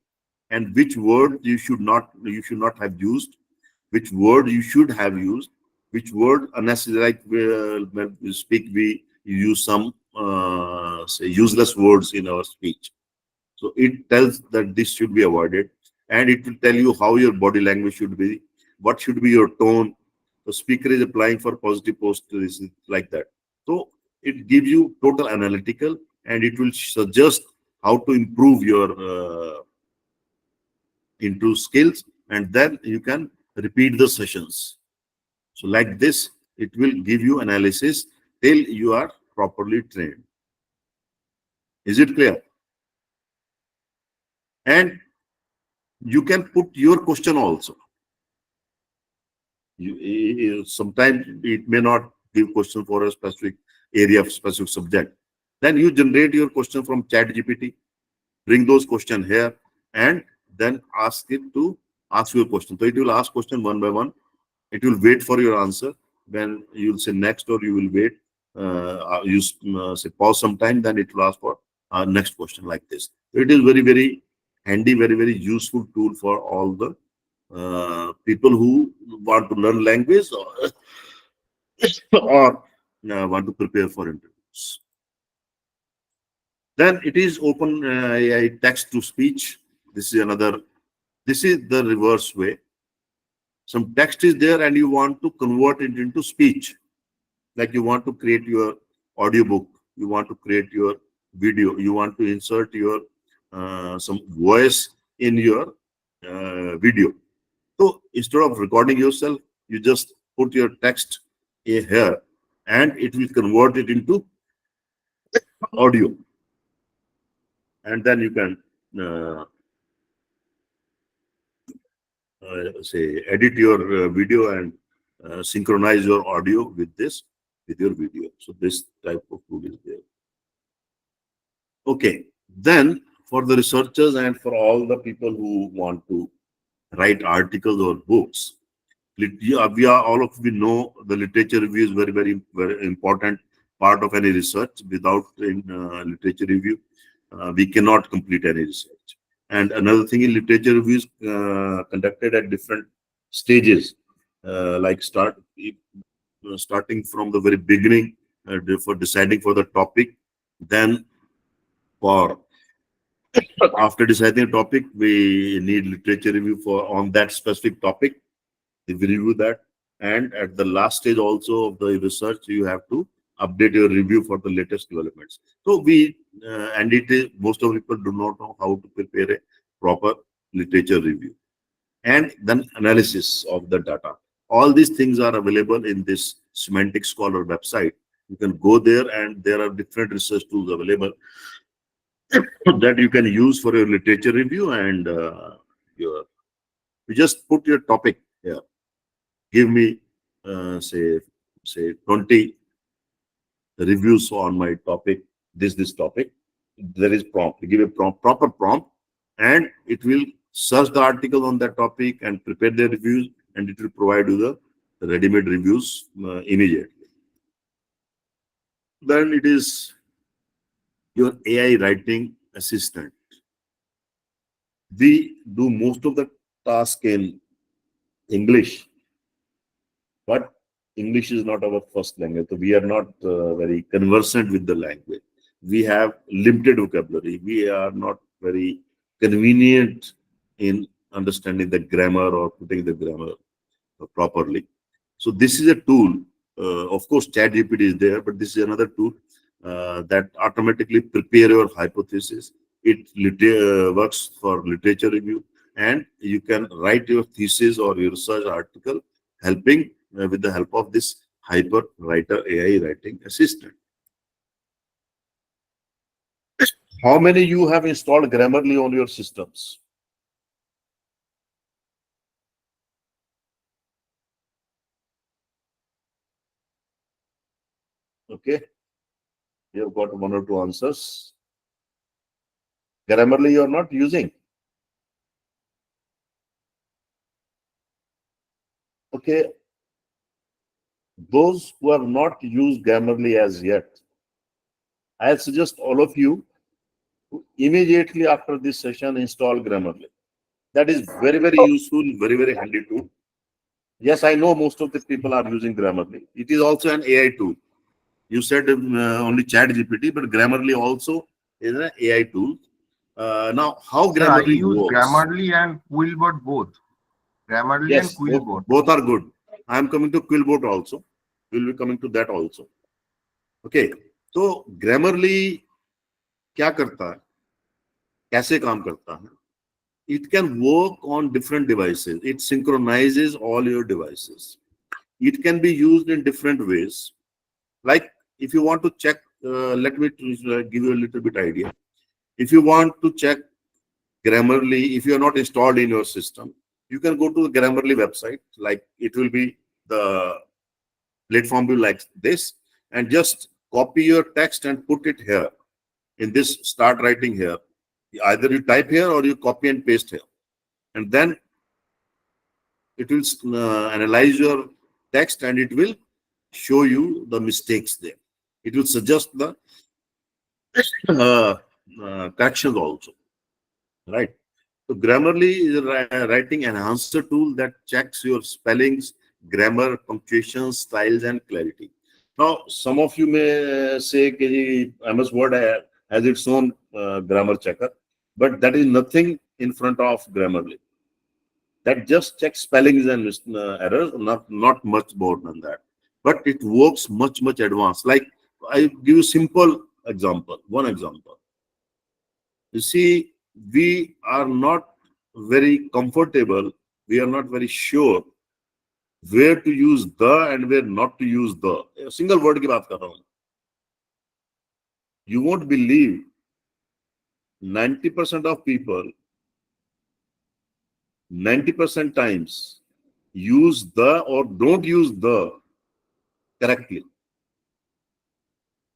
and which word you should not have used, which word you should have used, which word unnecessary. Like when we speak, we use some say useless words in our speech. So it tells that this should be avoided, and it will tell you how your body language should be, what should be your tone. The speaker is applying for positive post, like that. So it gives you total analytical, and it will suggest how to improve your into skills, and then you can repeat the sessions. So like this, it will give you analysis till you are properly trained. Is it clear? And you can put your question also. Sometimes it may not give question for a specific area of specific subject. Then you generate your question from ChatGPT, bring those questions here, and then ask it to ask your question. So it will ask question one by one. It will wait for your answer. When you'll say next, or you will wait, you say pause sometime, then it will ask for next question, like this. So it is very, very handy, very, very useful tool for all the people who want to learn language or want to prepare for interviews. Then it is open AI text to speech. This is the reverse way. Some text is there and you want to convert it into speech. Like you want to create your audiobook, you want to create your video, you want to insert your some voice in your video. So instead of recording yourself, you just put your text here and it will convert it into audio. And then you can say edit your video and synchronize your audio with your video. So this type of tool is there. Okay, then for the researchers and for all the people who want to write articles or books, we know the literature review is very, very, very important part of any research. Without literature review, we cannot complete any research. And another thing in literature reviews conducted at different stages, like starting from the very beginning for deciding for the topic, then for after deciding a topic, we need literature review on that specific topic. We review that, and at the last stage also of the research, you have to update your review for the latest developments. So most of people do not know how to prepare a proper literature review, and then analysis of the data. All these things are available in this Semantic Scholar website. You can go there, and there are different research tools available that you can use for your literature review. And you just put your topic here. Give me say 20 reviews on my topic, this topic. There is prompt. You give a proper prompt, and it will search the article on that topic and prepare the reviews, and it will provide you the ready-made reviews immediately. Then it is your AI writing assistant. We do most of the task in English, but English is not our first language, so we are not very conversant with the language. We have limited vocabulary. We are not very convenient in understanding the grammar or putting the grammar properly. So this is a tool. Of course, ChatGPT is there, but this is another tool that automatically prepare your hypothesis. It works for literature review, and you can write your thesis or your research article helping with the help of this Hyper Writer AI writing assistant. How many you have installed Grammarly on your systems? Okay, you have got 1 or 2 answers. Grammarly you are not using. Okay, those who have not used Grammarly as yet, I suggest all of you to immediately after this session install Grammarly. That is very, very useful, very, very handy tool. Yes, I know most of the people are using Grammarly. It is also an AI tool. You said only ChatGPT, but Grammarly also is an AI tool. Now, how Sir, I Grammarly use works? Grammarly and Quillbot both. Grammarly Yes, and Quillbot. both are good. I am coming to Quillbot also. We will be coming to that also. Okay. So Grammarly क्या करता है? कैसे काम करता है? It can work on different devices. It synchronizes all your devices. It can be used in different ways. Like if you want to check, let me give you a little bit idea. If you want to check Grammarly, if you are not installed in your system, you can go to the Grammarly website. Like it will be the platform will like this, and just copy your text and put it here in this start writing here. Either you type here or you copy and paste here, and then it will analyze your text and it will show you the mistakes there. It will suggest the corrections also, right? So Grammarly is a writing enhancer tool that checks your spellings, grammar, punctuation, styles, and clarity. Now, some of you may say MS Word has its own grammar checker, but that is nothing in front of Grammarly. That just checks spellings and errors, not much more than that. But it works much advanced. Like I give you simple example, one example. You see, we are not very comfortable, we are not very sure where to use the and where not to use the. A single word ki baat kar raha hu. You won't believe 90% of people 90% times use the or don't use the correctly.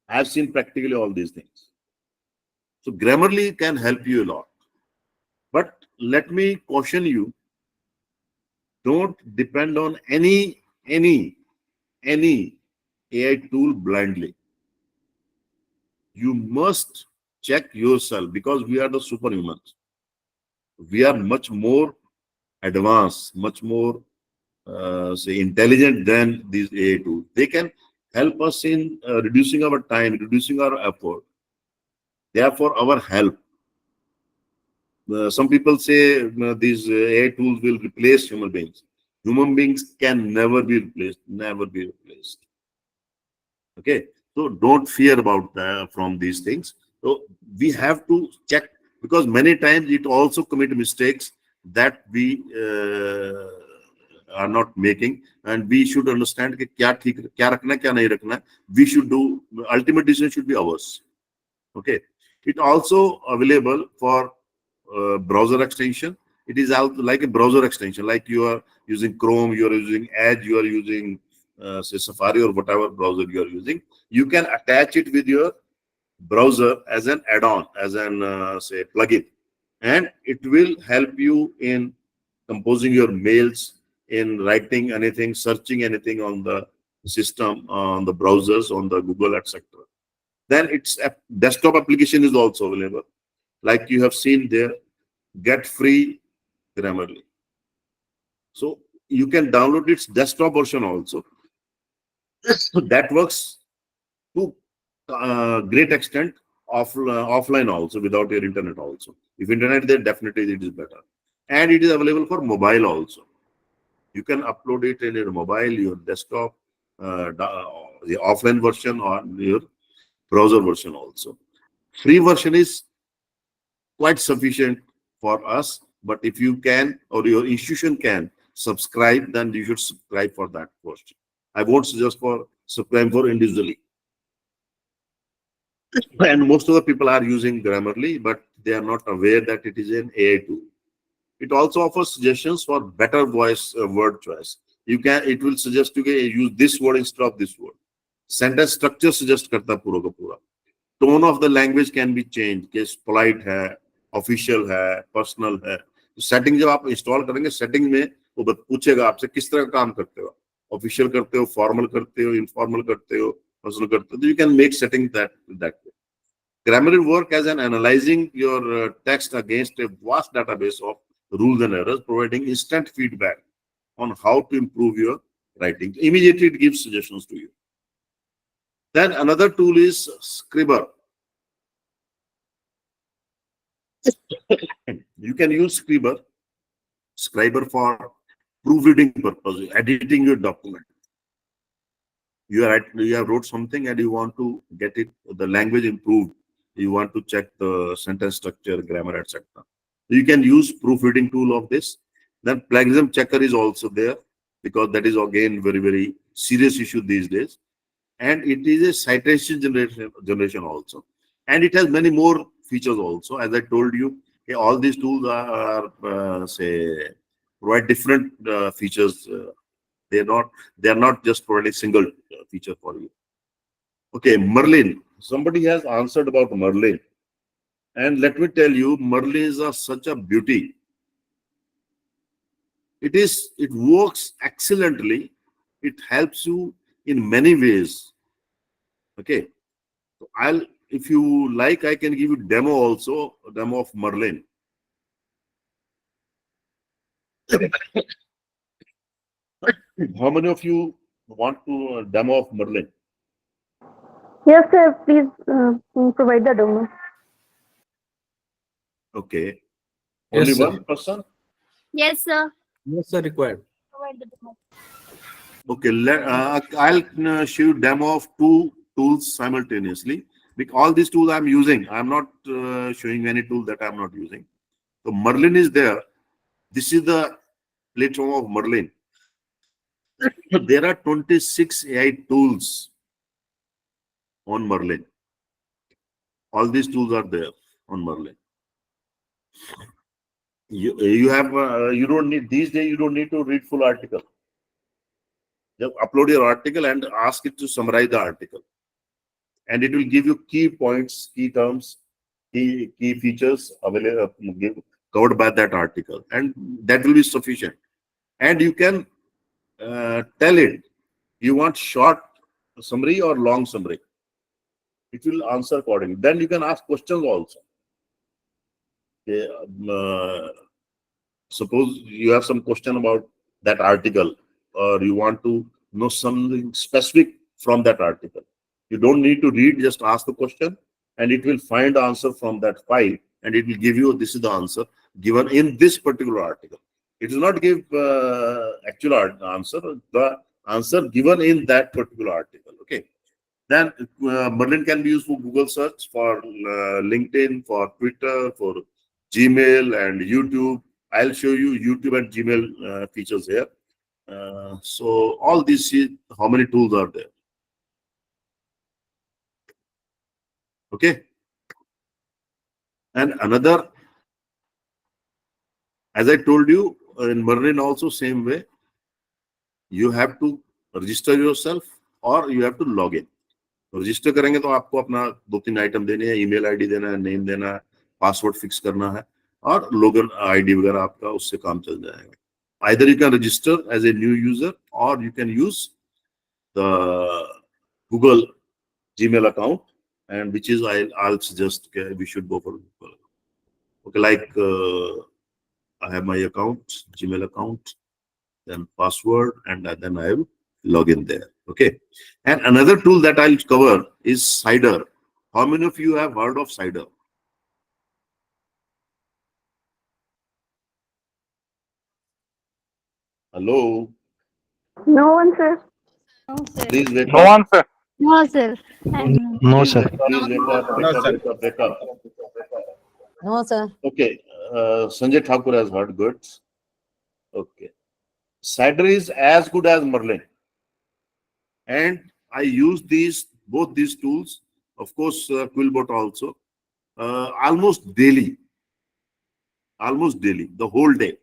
I have seen practically all these things. So Grammarly can help you a lot. But let me caution you, don't depend on any AI tool blindly. You must check yourself because we are the superhumans. We are much more advanced, much more say intelligent than these AI tools. They can help us in reducing our time, reducing our effort. They are for our help. Some people say these AI tools will replace human beings. Human beings can never be replaced, never be replaced. Okay, so don't fear about from these things. So we have to check because many times it also commit mistakes that we are not making, and we should understand कि क्या ठीक क्या रखना क्या नहीं रखना. We should do ultimate decision should be ours. Okay, it also available for browser extension. It is like a browser extension, like you are using Chrome, you are using Edge, you are using say Safari or whatever browser you are using. You can attach it with your browser as an add-on, as an say plugin, and it will help you in composing your mails, in writing anything, searching anything on the system, on the browsers, on the Google, etc. Then its desktop application is also available, like you have seen there. Get free Grammarly. So you can download its desktop version also. That works to great extent offline also, without your internet also. If internet there, definitely it is better. And it is available for mobile also. You can upload it in your mobile, your desktop, the offline version or your browser version also. Free version is quite sufficient for us, but if you can or your institution can subscribe, then you should subscribe for that post. I won't suggest for subscribe for individually. And most of the people are using Grammarly, but they are not aware that it is an AI tool. It also offers suggestions for better voice word choice. It will suggest you use this word instead of this word. Sentence structure suggest karta pura ka pura. Tone of the language can be changed. Case polite hai, official hai, personal hai. Setting जब आप install करेंगे, setting में वो पूछेगा आपसे किस तरह का काम करते हो. Official करते हो, formal करते हो, informal करते हो, personal करते हो. So you can make setting that way. Grammarly work as an analyzing your text against a vast database of rules and errors, providing instant feedback on how to improve your writing. Immediately it gives suggestions to you. Then another tool is Scriber. You can use Scriber for proofreading purpose, editing your document. You have wrote something and you want to get it, the language improved. You want to check the sentence structure, grammar, etc. You can use proofreading tool of this. Then plagiarism checker is also there, because that is again very, very serious issue these days. And it is a citation generation also. And it has many more features also. As I told you, all these tools are provide different features. They are not just providing single feature for you. Okay, Merlin. Somebody has answered about Merlin. And let me tell you, Merlins are such a beauty. It works excellently. It helps you in many ways. Okay. So if you like, I can give you demo also, a demo of Merlin. How many of you want to demo of Merlin? Yes, sir. Please provide the demo. Okay. Yes, Only sir. one person? Yes, sir. Yes, sir, required. Provide the demo. Okay, I'll show you demo of two tools simultaneously. Because all these tools I'm using, I'm not showing any tool that I'm not using. So Merlin is there. This is the platform of Merlin. There are 26 AI tools on Merlin. All these tools are there on Merlin. You don't need, these days you don't need to read full article. Just upload your article and ask it to summarize the article. And it will give you key points, key terms, key features available, covered by that article. And that will be sufficient. And you can tell it, you want short summary or long summary. It will answer accordingly. Then you can ask questions also. Okay, suppose you have some question about that article, or you want to know something specific from that article. You don't need to read, just ask the question, and it will find the answer from that file, and it will give you, this is the answer given in this particular article. It will not give actual answer, the answer given in that particular article. Okay. Then Merlin can be used for Google search, for LinkedIn, for Twitter, for Gmail and YouTube. I'll show you YouTube and Gmail features here. So all these, how many tools are there? Okay. And another, as I told you, in Merlin also same way, you have to register yourself or you have to log in. Register करेंगे तो आपको अपना 2-3 item देने हैं, email ID देना है, name देना है, पासवर्ड फिक्स करना है और लॉगिन आईडी वगैरह आपका, उससे काम चल जाएगा. Either you can register as a new user or you can use the Google Gmail account, and which is I'll suggest we should go for Google. Okay, like I have my account, Gmail account, then password, and then I will log in there. Okay. And another tool that I'll cover is Cider. How many of you have heard of Cider? Hello? No one, sir. No, sir. Please wake No up. answer. No, sir. No, sir. Please wake up. Wake up. No, sir. Okay. Sanjay Thakur has heard good. Okay. Cider is as good as Merlin. And I use both these tools, of course, Quillbot also, almost daily, the whole day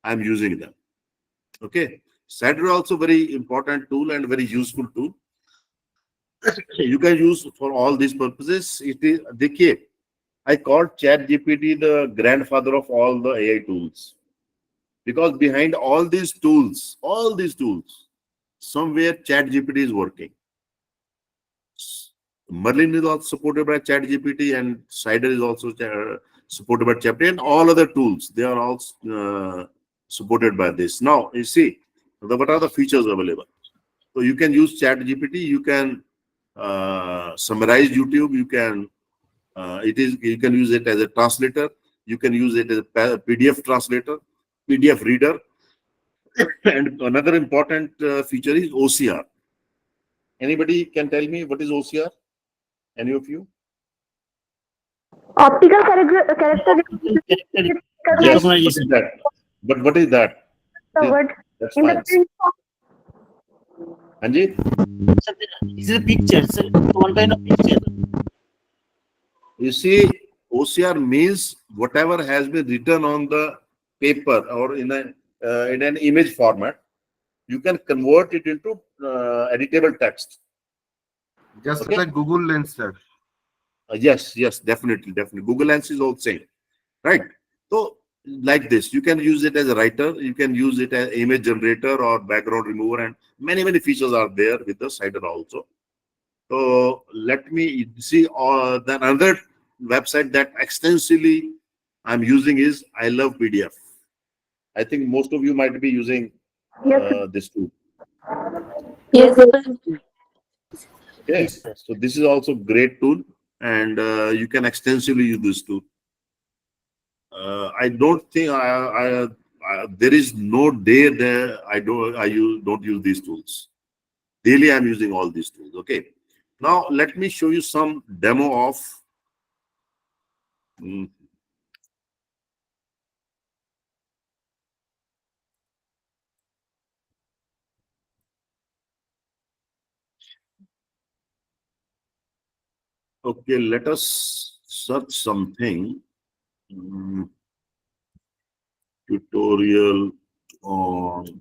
I'm using them. Okay. Cider also very important tool and very useful tool. You can use for all these purposes. It is, देखिए, I called ChatGPT the grandfather of all the AI tools, because behind all these tools, somewhere ChatGPT is working. Merlin is also supported by ChatGPT, and Cider is also supported by ChatGPT, and all other tools, they are all supported by this. Now, you see, what are the features available? So you can use ChatGPT, you can summarize YouTube, you can you can use it as a translator, you can use it as a PDF translator, PDF reader, and another important feature is OCR. Anybody can tell me what is OCR? Any of you? Optical character Yes. What is that? But what is that? word That's in the fine. print form. Anji? This is a picture, sir. One kind of picture. You see, OCR means whatever has been written on the paper or in an image format, you can convert it into editable text. Just Okay. like Google Lens, sir. Yes, definitely. Google Lens is all same, right? So like this, you can use it as a writer, you can use it as image generator or background remover, and many features are there with the Cider also. So let me see then another website that extensively I'm using is I Love PDF. I think most of you might be using this tool. Yes, sir. Okay, Yes, sir. so this is also great tool, and you can extensively use this tool. I don't think there is no day that I don't use these tools. Daily I'm using all these tools. Okay. Now let me show you some demo of okay, let us search something. Tutorial on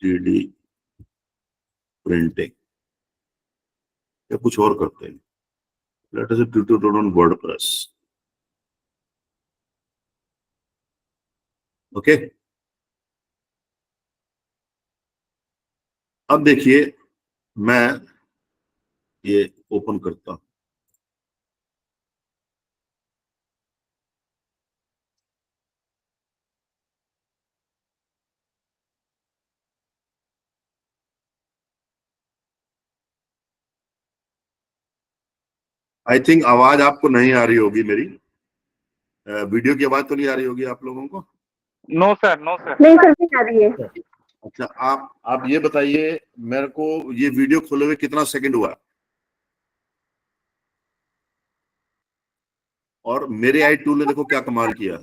3D printing. या कुछ और करते हैं. Let us say tutorial on WordPress. Okay. अब देखिए मैं ये open करता हूं. आई थिंक आवाज आपको नहीं आ रही होगी मेरी. वीडियो की आवाज तो नहीं आ रही होगी आप लोगों को? No sir, no sir. नहीं सर, नहीं आ रही है. अच्छा, आप ये बताइए मेरे को, ये वीडियो खोले हुए कितना सेकंड हुआ? और मेरे आई टूल ने देखो क्या कमाल किया.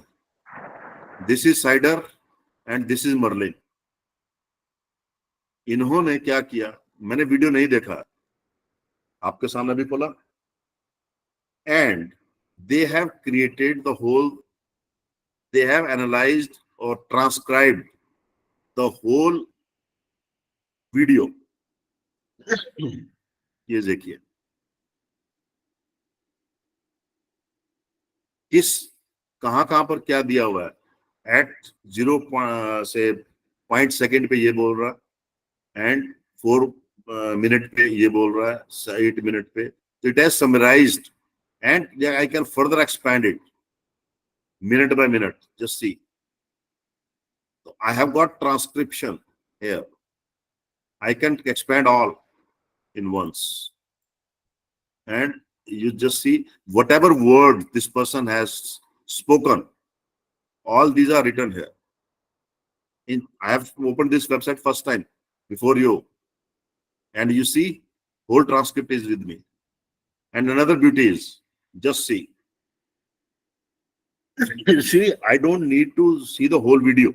This is Sider and this is Merlin. इन्होंने क्या किया, मैंने वीडियो नहीं देखा, आपके सामने भी खोला, and they have created the whole, they have analyzed or transcribed the whole video. ये देखिए किस कहां पर क्या दिया हुआ है. एट 0 से 0.5 सेकेंड पे ये बोल रहा है, एंड 4 मिनट पे ये बोल रहा है, 8 मिनट पे. तो it has summarised, and I can further expand it minute by minute. Just see. So I have got transcription here. I can expand all in once. And you just see whatever word this person has spoken, all these are written here. I have opened this website first time before you. And you see, whole transcript is with me. And another beauty is, just see. See, I don't need to see the whole video.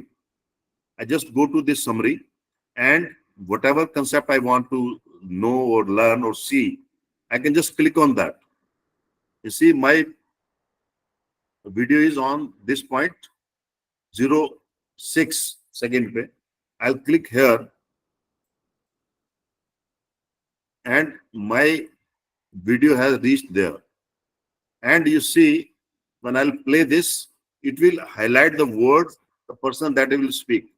I just go to this summary, and whatever concept I want to know or learn or see, I can just click on that. You see, my video is on this point, 06 second pe. I'll click here, and my video has reached there. And you see, when I'll play this, it will highlight the word, the person that will speak.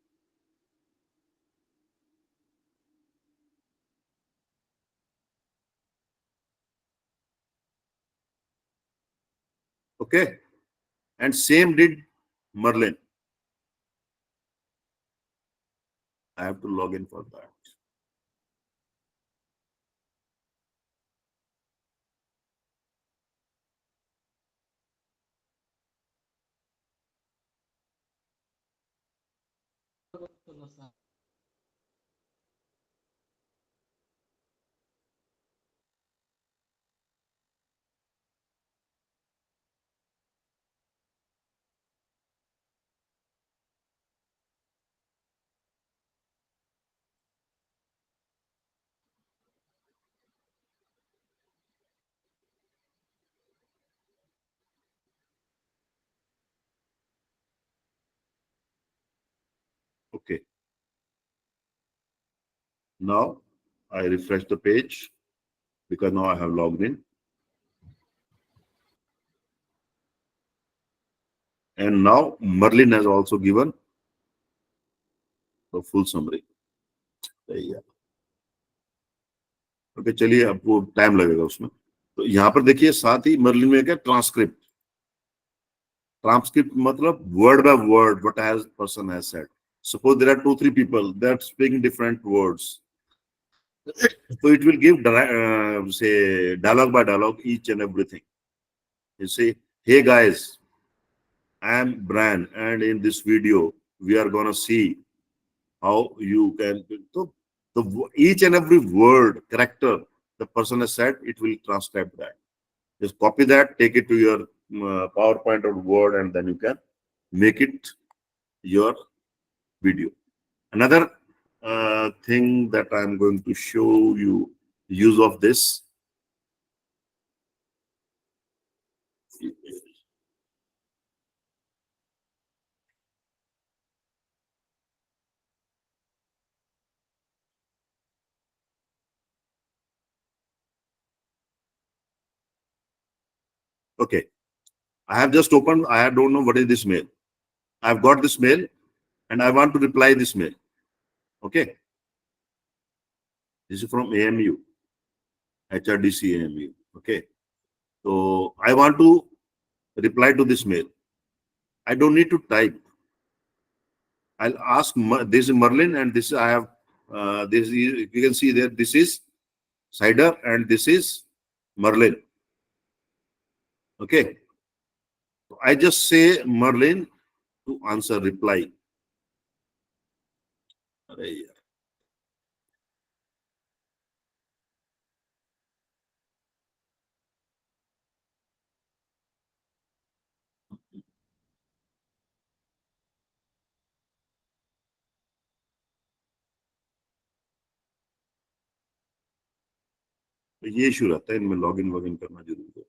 Okay. And same did Merlin. I have to log in for that. Okay. Now I refresh the page because now I have logged in. And now Merlin has also given the full summary. Okay, चलिए आपको time लगेगा उसमें। तो यहाँ पर देखिए साथ ही Merlin में क्या ट्रांसक्रिप्ट। ट्रांसक्रिप्ट मतलब word by word what has person has said. Suppose there are 2-3 people they are speaking different words, so it will give say dialogue by dialogue each and everything. You say, hey guys, I am Brian, and in this video we are gonna see how you can, so the each and every word character the person has said, it will transcribe that. Just copy that, take it to your PowerPoint or Word, and then you can make it your video. Another thing that I'm going to show you use of this. Okay, I have just opened. I don't know what is this mail. I've got this mail, and I want to reply this mail. Okay, this is from AMU, HRDC AMU. Okay, so I want to reply to this mail. I don't need to type. I'll ask, this is Merlin, and this I have, this is, you can see there, this is Cider, and this is Merlin. Okay. So I just say Merlin to answer, reply. ये issue रहता है इनमें, login वॉगिन करना जरूरी है।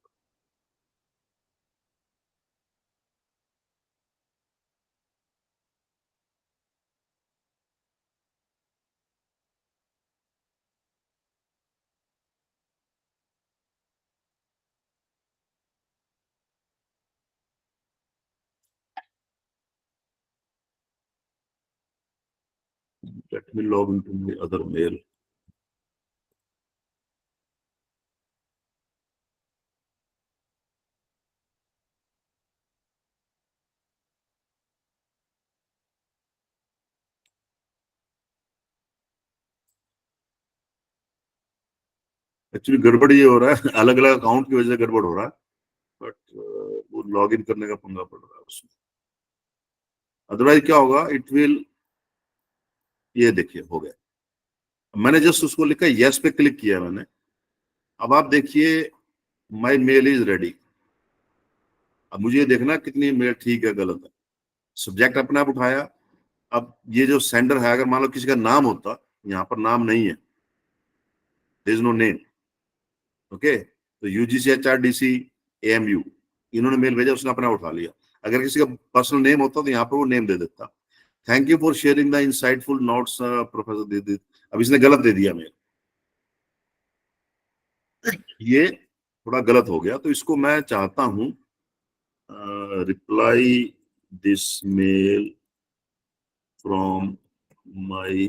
Let me log into the other mail. Actually गड़बड़ ये हो रहा है, अलग अलग अकाउंट की वजह से गड़बड़ हो रहा है, बट वो लॉग इन करने का पंगा पड़ रहा है उसमें। अदरवाइज क्या होगा, इट विल, ये देखिए हो गया। मैंने जस्ट उसको लिखा, यस पे क्लिक किया मैंने। अब आप देखिए माय मेल इज रेडी। अब मुझे ये देखना कितनी मेल ठीक है गलत है। सब्जेक्ट अपने आप उठाया। अब ये जो सेंडर है, अगर मान लो किसी का नाम होता, यहाँ पर नाम नहीं है, there is no name, okay, तो यूजीसी, एचआरडीसी, एएमयू इन्होंने मेल भेजा, उसने अपना उठा लिया। अगर किसी का पर्सनल नेम होता तो यहाँ पर वो नेम दे देता। Thank you for sharing the insightful notes professor दीदी। अब इसने गलत दे दिया मेल, ये थोड़ा गलत हो गया, तो इसको मैं चाहता हूं reply this mail from my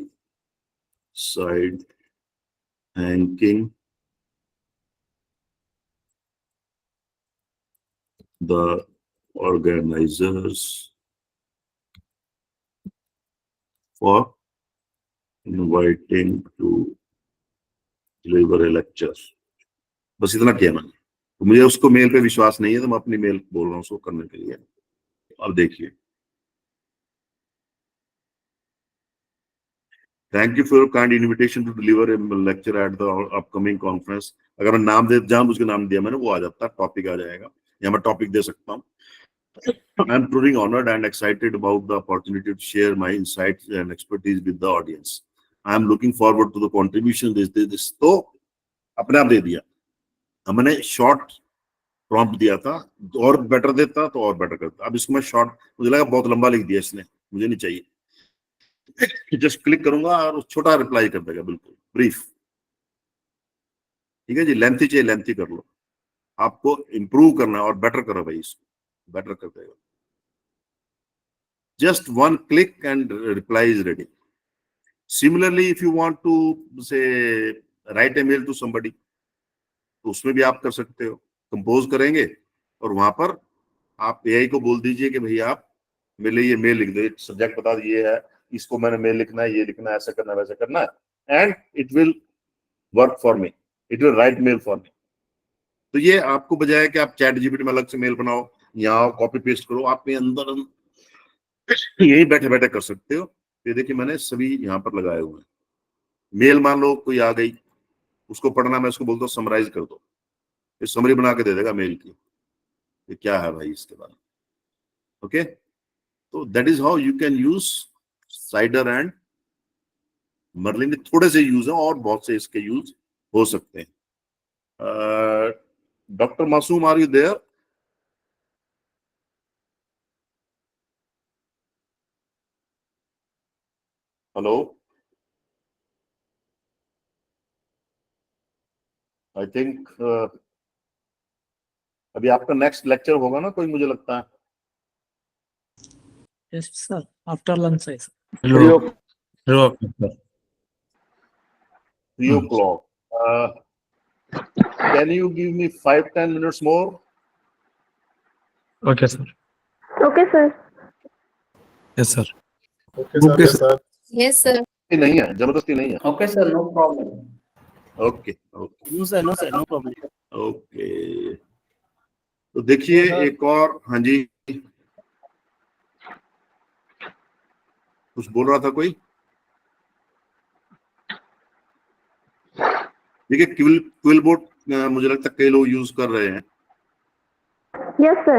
side thanking the organizers for inviting to deliver a lecture। बस इतना किया मैंने। तो मुझे उसको मेल पे विश्वास नहीं है, तो मैं अपनी मेल बोल रहा हूँ उसको करने के लिए। अब देखिए, thank you for your kind invitation to deliver a lecture at the upcoming conference. अगर मैं नाम दे, जहां उसके नाम दिया मैंने, वो आ जाता है, टॉपिक आ जाएगा, या मैं टॉपिक दे सकता हूँ। I am truly honored and excited about the opportunity to share my insights and expertise with the audience. I am looking forward to the contribution this। तो अपने आप दे दिया। अब मैंने शॉर्ट प्रॉम्प्ट दिया था, और बेटर देता तो और बेटर करता। अब इसको मैं शॉर्ट, मुझे लगा बहुत लंबा लिख दिया इसने, मुझे नहीं चाहिए। जस्ट क्लिक करूंगा और छोटा रिप्लाई कर देगा, बिल्कुल ब्रीफ। ठीक है जी, लेंथी चाहिए लेंथी कर लो। आपको इंप्रूव करना है और बेटर करो भाई, इसको बेटर कर देगा। Just one click and reply is ready. Similarly, if you want to say write a mail to somebody, तो उसमें भी आप कर सकते हो। कंपोज करेंगे और वहां पर आप एआई को बोल दीजिए कि भैया आप मेरे लिए ये मेल लिख दो, सब्जेक्ट बता दिए है, इसको मैंने मेल लिखना है, ये लिखना है, ऐसा करना है, वैसा करना है, and it will work for me, it will write mail for me. तो ये आपको बजाय कि आप चैट जीपीटी में अलग से मेल बनाओ, यहाँ कॉपी पेस्ट करो, आप में अंदर यही बैठे बैठे कर सकते हो। ये देखिए मैंने सभी यहाँ पर लगाए हुए हैं। मेल मान लो कोई आ गई, उसको पढ़ना, मैं उसको बोलता हूँ समराइज कर दो, ये समरी बना के दे देगा मेल की, ये क्या है भाई इसके बारे में। ओके, तो that is how you can use Sider and Merlin. थोड़े से यूज है और बहुत से इसके यूज हो सकते हैं। Doctor Masoom, are you there? Hello, I think अभी आपका नेक्स्ट लेक्चर होगा ना कोई, मुझे लगता है। Yes, sir. After lunch, sir. 3 Hmm. o'clock. Can you give me 5-10 minutes more? Okay, sir. Okay, sir. Yes, sir. Okay, sir. Yes, sir. नहीं है, जबरदस्ती नहीं है। Okay, sir. No problem. Okay okay No, sir. No, sir. No problem. Okay. तो देखिए एक और, हाँ जी, कुछ बोल रहा था कोई? देखिए क्विल बोर्ड मुझे लगता है कई लोग यूज कर रहे हैं। Yes, sir.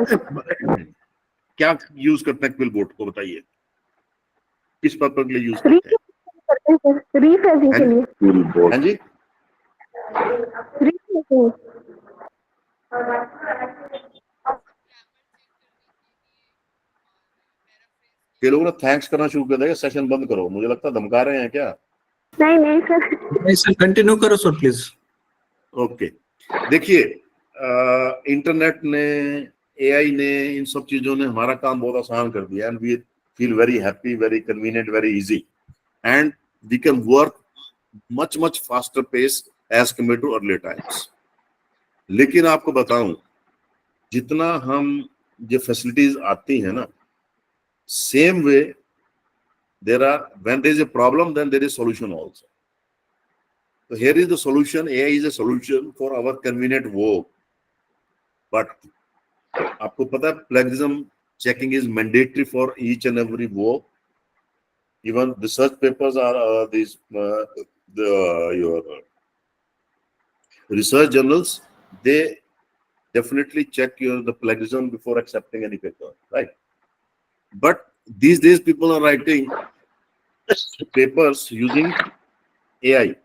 क्या यूज करते हैं क्विल बोर्ड को, बताइए किस पर्पज के लिए यूज करते हैं? Rephrasing के लिए। हाँ जी, Rephrasing। कई लोग ना थैंक्स करना शुरू कर देगा, सेशन बंद करो, मुझे लगता है धमका रहे हैं क्या? नहीं नहीं सर। नहीं सर, कंटिन्यू करो सर प्लीज। ओके, देखिए इंटरनेट ने, एआई ने, इन सब चीजों ने हमारा काम बहुत आसान कर दिया, and we feel very happy, very convenient, very easy, and we can work much faster pace as compare to earlier times. लेकिन आपको बताऊं, जितना हम ये फैसिलिटीज आती है ना, same way there are, when there is a problem then there is solution also. So here is the solution. AI is a solution for our convenient work. But आपको पता है plagiarism checking is mandatory for each and every work. Even research papers are your research journals. They definitely check the plagiarism before accepting any paper, right? But these days people are writing papers using AI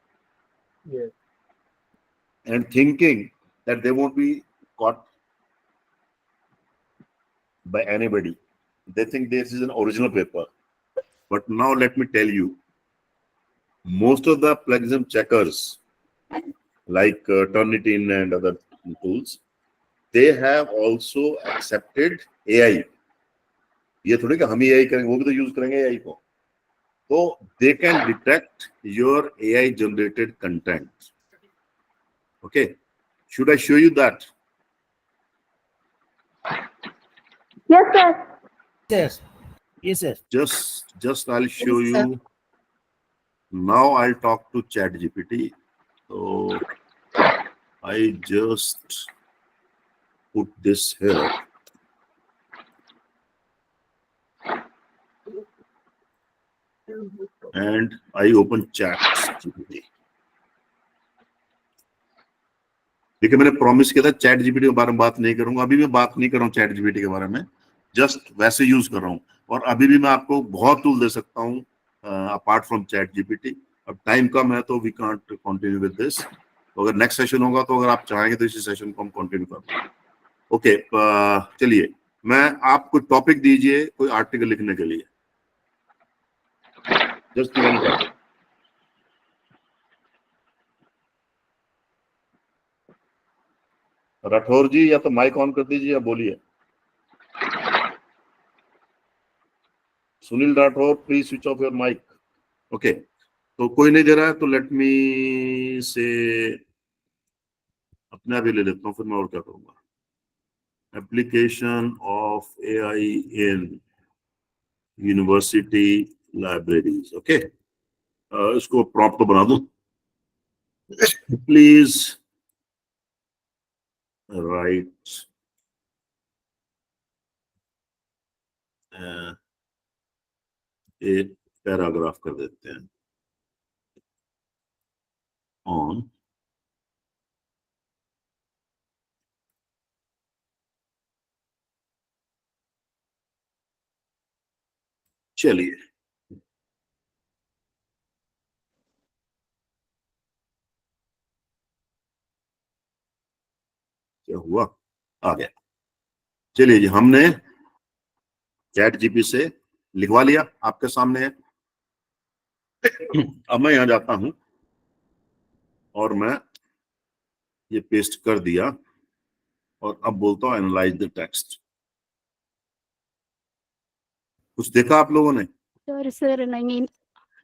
and thinking that they won't be caught by anybody. They think this is an original paper. But now let me tell you, most of the plagiarism checkers like Turnitin and other tools, they have also accepted AI. ये थोड़ी कि हम ही AI करेंगे, वो भी तो use करेंगे AI को. So they can detect your AI generated content. Okay, should I show you that? Yes, sir. Yes. Yes, sir. Just I'll show you. Now I'll talk to ChatGPT. So I just put this here. And I open ChatGPT. देखिए मैंने promise किया था chat GPT के बारे में बात नहीं करूंगा. अभी मैं बात नहीं कर रहा हूँ चैट जीपीटी के बारे में, जस्ट वैसे यूज कर रहा हूँ. और अभी भी मैं आपको बहुत टूल दे सकता हूँ अपार्ट फ्रॉम चैट जीपीटी. अब टाइम कम है तो we can't continue with this. तो अगर नेक्स्ट सेशन होगा तो अगर आप चाहेंगे तो इसी सेशन को हम कंटिन्यू करेंगे. ओके, चलिए मैं आपको टॉपिक दीजिए कोई आर्टिकल लिखने के लिए. Just one topic. Rathore ji या तो माइक ऑन कर दीजिए या बोलिए. Sunil Rathore please switch off your mic. Okay, तो कोई नहीं दे रहा है तो लेट मी से अपने आप ही ले लेता हूँ, फिर मैं और क्या करूंगा. Application of AI in university libraries. Okay, इसको प्रॉम्प्ट बना दूं. प्लीज राइट एक पैराग्राफ कर देते हैं ऑन चलिए क्या हुआ, आ गया. चलिए जी, हमने चैट जीपी से लिखवा लिया, आपके सामने है. अब मैं यहां जाता हूं और मैं ये पेस्ट कर दिया और अब बोलता हूं एनालाइज द टेक्स्ट. कुछ देखा आप लोगों ने? Sorry, sir. I mean,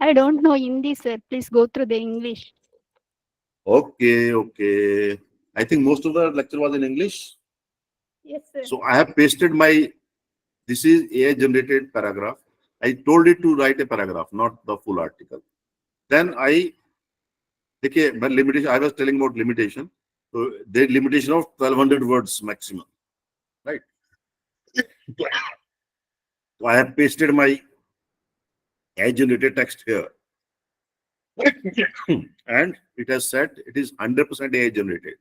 I don't know Hindi, sir. Please go through the English. Okay. I think most of the lecture was in English. Yes, sir. So I have pasted this is AI generated paragraph. I told it to write a paragraph, not the full article. Then देखिए मैं limitation, I was telling about limitation. So the limitation of 1200 words maximum, right? So I have pasted my AI generated text here. And it has said it is 100% AI generated.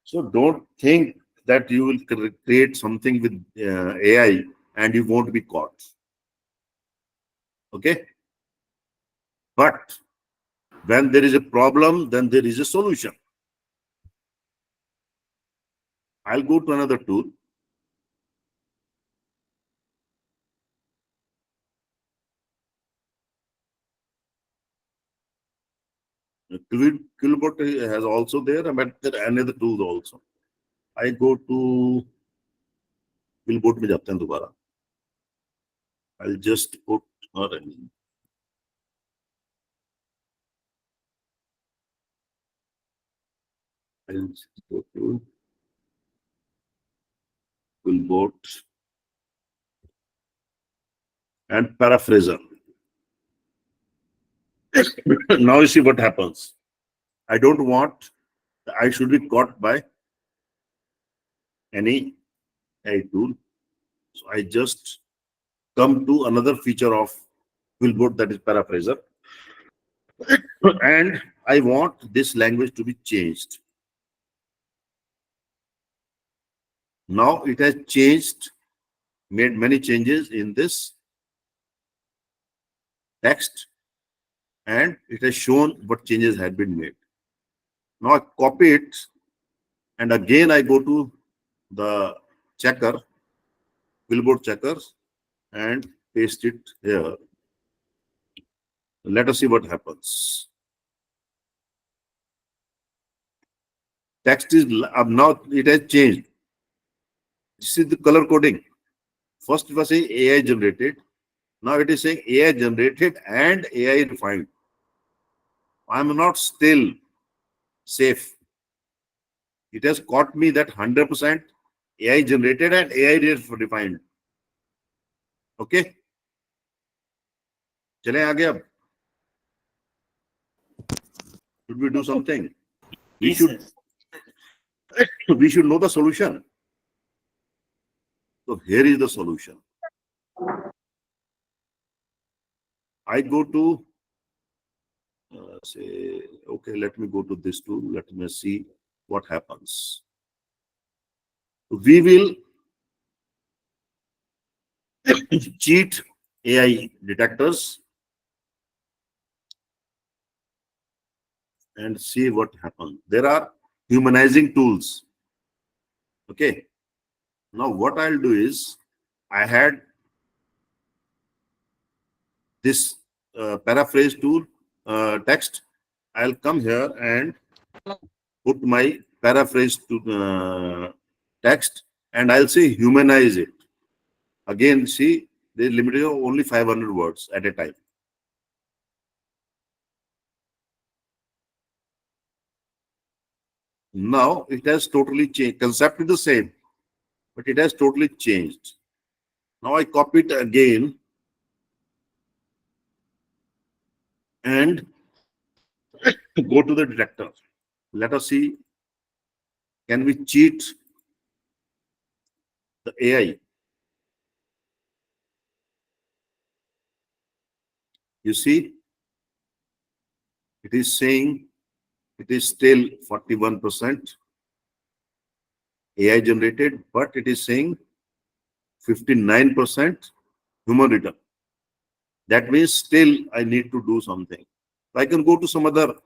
So don't think that you will create something with AI and you won't be caught. Okay? But when there is a problem, then there is a solution. I'll go to another tool. Quillbot has also there, but there are another tools also. I go to Quillbot में जाते हैं दोबारा. I'll just put her in. I'll just go to Quillbot and paraphraser. Now you see what happens. I don't want, I should be caught by any AI tool. So I just come to another feature of Quillbot, that is paraphraser. And I want this language to be changed. Now it has changed, made many changes in this text, and it has shown what changes had been made. Now I copy it, and again I go to the checker, billboard checkers, and paste it here. Let us see what happens. Text is now it has changed. This is the color coding. First it was saying AI generated. Now it is saying AI generated and AI refined. I am not still safe. It has caught me that 100% AI generated and AI refined. Okay. चलें आगे अब. Should we do something? We Yes, should. We should know the solution. So here is the solution. I go to say, okay, let me go to this tool. Let me see what happens. We will cheat AI detectors and see what happens. There are humanizing tools. Okay. Now what I'll do is, I had this paraphrase tool text. I'll come here and put my paraphrase to text, and I'll say humanize it. Again, see, they're limited to only 500 words at a time. Now it has totally changed. Concept is the same, but it has totally changed. Now I copy it again and go to the detector. Let us see, can we cheat the AI? You see, it is saying it is still 41% AI generated, but it is saying 59% human written. That means still I need to do something. I can go to some other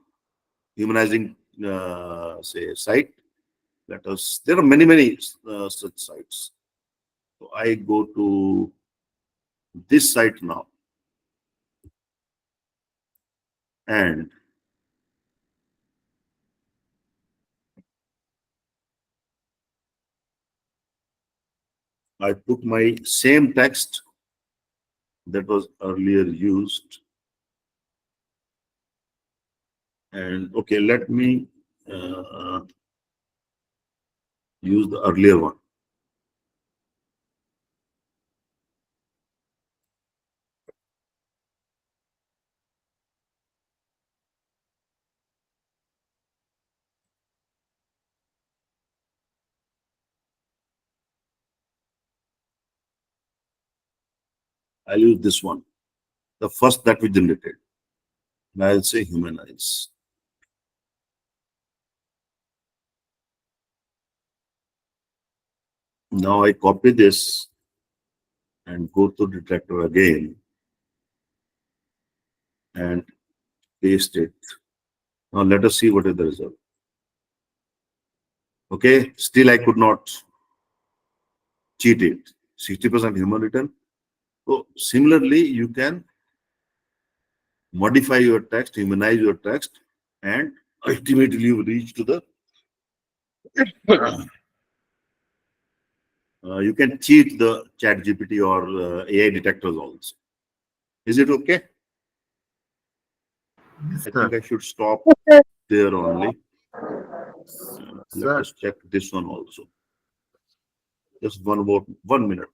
humanizing say site. Let us. There are many such sites. So I go to this site now, and I put my same text that was earlier used. And okay, let me use the earlier one. I'll use this one, the first that we generated. And I'll say humanize. Now I copy this and go to detector again and paste it. Now let us see what is the result. Okay, still I could not cheat it. 60% human written. So similarly, you can modify your text, humanize your text, and ultimately you reach to the you can cheat the chat GPT or AI detectors also. Is it okay? I think I should stop there only. Let us check this one also. Just about 1 minute.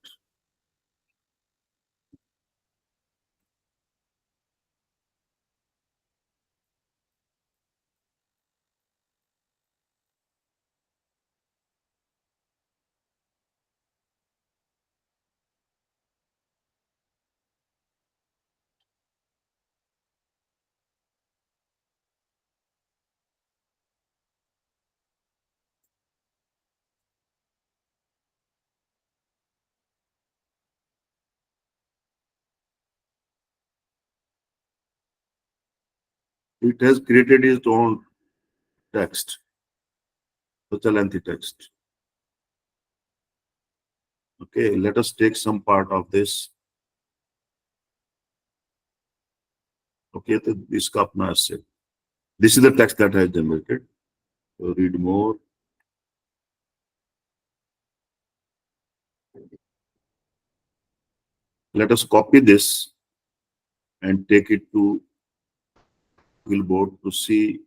it has created its own text, such a lengthy text. Okay, let us take some part of this. Okay, तो इसका अपना essay. This is the text that I have generated. So read more. Let us copy this and take it to Billboard to see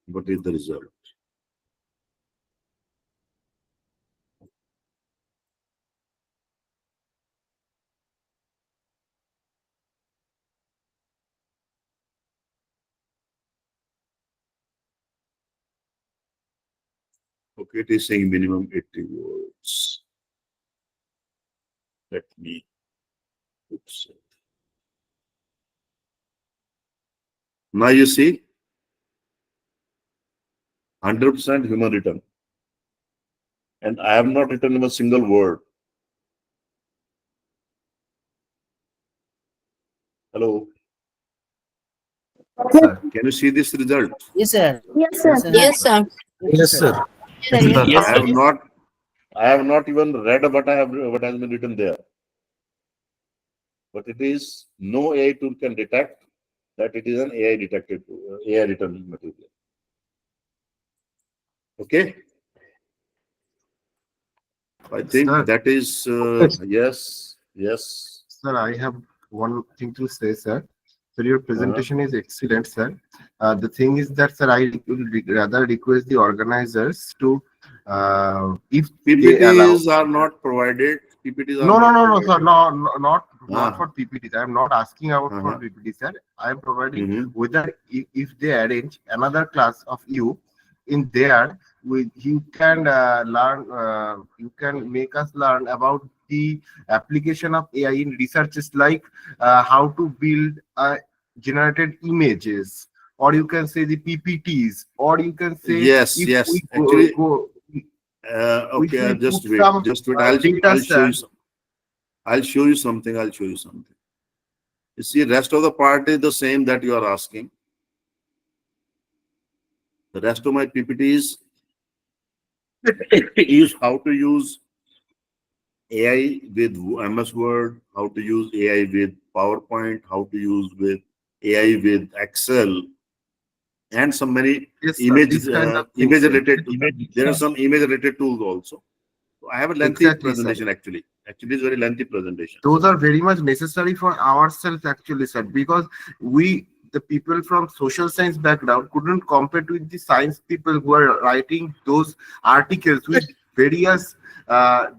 what is the result. Okay, it is saying minimum 80 words. Let me oops. Now you see 100% human written. And I have not written even a single word. Hello. Sir. Can you see this result? Yes, sir. Yes, sir. Yes, sir. Yes, sir. Yes, I have not even read what has been written there. But it is no AI tool can detect that it is an AI detected AI written material. Okay. I think Sir. that is yes. Sir, I have one thing to say, sir. Sir, your presentation is excellent, sir. The thing is that, sir, I will rather request the organizers to, if they allow. PPTs are not provided. PPTs are No, provided. sir, not for PPTs. I am not asking about for PPTs, sir. I am providing whether if they arrange another class of you in there, you can learn. You can make us learn about the application of AI in researches like how to build generated images, or you can say the PPTs, or you can say Yes. we Actually, go okay, we just put wait. some, Just wait. data, I'll show you sir. I'll show you something. You see, rest of the part is the same that you are asking. The rest of my PPTs is how to use AI with MS Word, how to use AI with PowerPoint, how to use with AI with Excel, and some many image related. There are some image related tools also. So I have a lengthy Exactly, presentation sir. actually. Actually, it's very lengthy presentation. Those are very much necessary for ourselves, actually, sir, because the people from social science background, couldn't compete with the science people who are writing those articles with various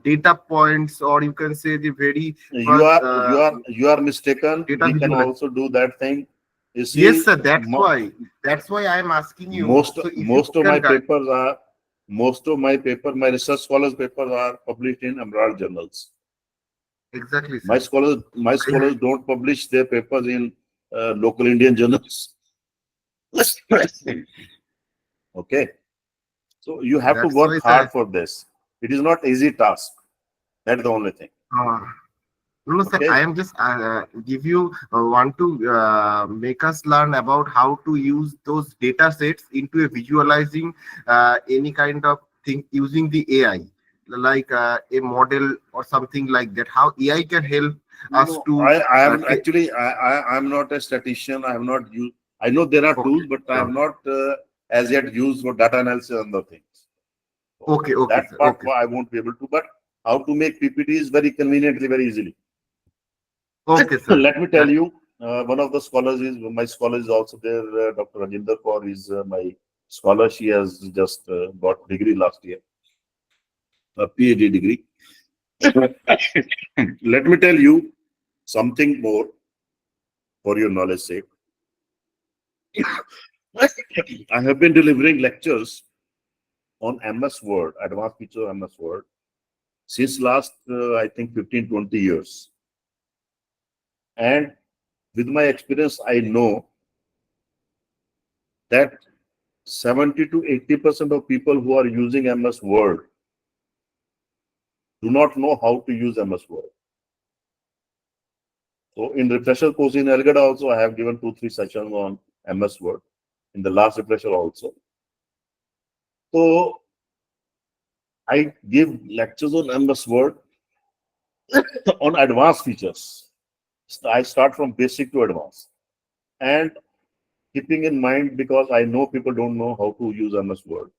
data points, or you can say the very You are mistaken. We can also do that thing. You see, yes, sir. That's why I am asking you. Most of my papers are my research scholars papers are published in abroad journals. Exactly, sir. My scholars don't publish their papers in local Indian journals. Okay, so you have to work hard for this. It is not easy task. That's the only thing. No, sir, I am just want to make us learn about how to use those data sets into a visualizing any kind of thing using the AI, like a model or something like that. How AI can help us to. I'm not a statistician. I have not used. I know there are tools, but I have not as yet used for data analysis and other things. So that part I won't be able to. But how to make PPTs very conveniently, very easily. Okay, sir. Let me tell you, one of the scholars is my scholar is also there. Dr. Rajinder Kaur is my scholar. She has just got degree last year, a PhD degree. Let me tell you something more for your knowledge sake. I have been delivering lectures on MS Word, advanced feature of MS Word, since last, I think, 15-20 years. And with my experience, I know that 70 to 80% of people who are using MS Word do not know how to use MS Word. So in refresher course in Algada also, I have given 2-3 sessions on MS Word in the last refresher also. So I give lectures on MS Word on advanced features. I start from basic to advanced, and keeping in mind, because I know people don't know how to use MS Word.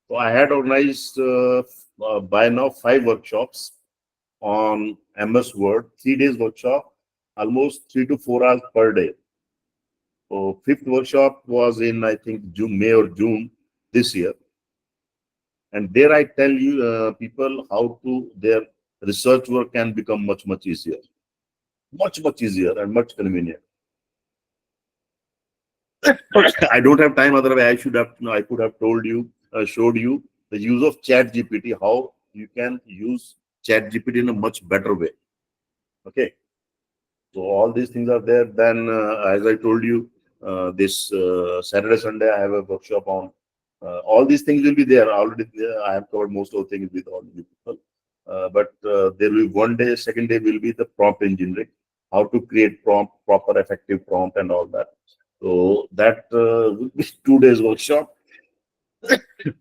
So I had organized by now 5 workshops on MS Word, 3 days workshop, almost 3 to 4 hours per day. So 5th workshop was in, I think, May or June this year. And there I tell you people how to their research work can become much easier, much easier and much convenient. I don't have time. Otherwise, I could have told you, showed you the use of Chat GPT, how you can use Chat GPT in a much better way. Okay. So all these things are there. Then, as I told you, this Saturday, Sunday, I have a workshop on all these things will be there already. I have covered most of the things with all the people. But there will be one day, second day will be the prompt engineering, how to create proper effective prompt and all that. So that will be 2 days workshop,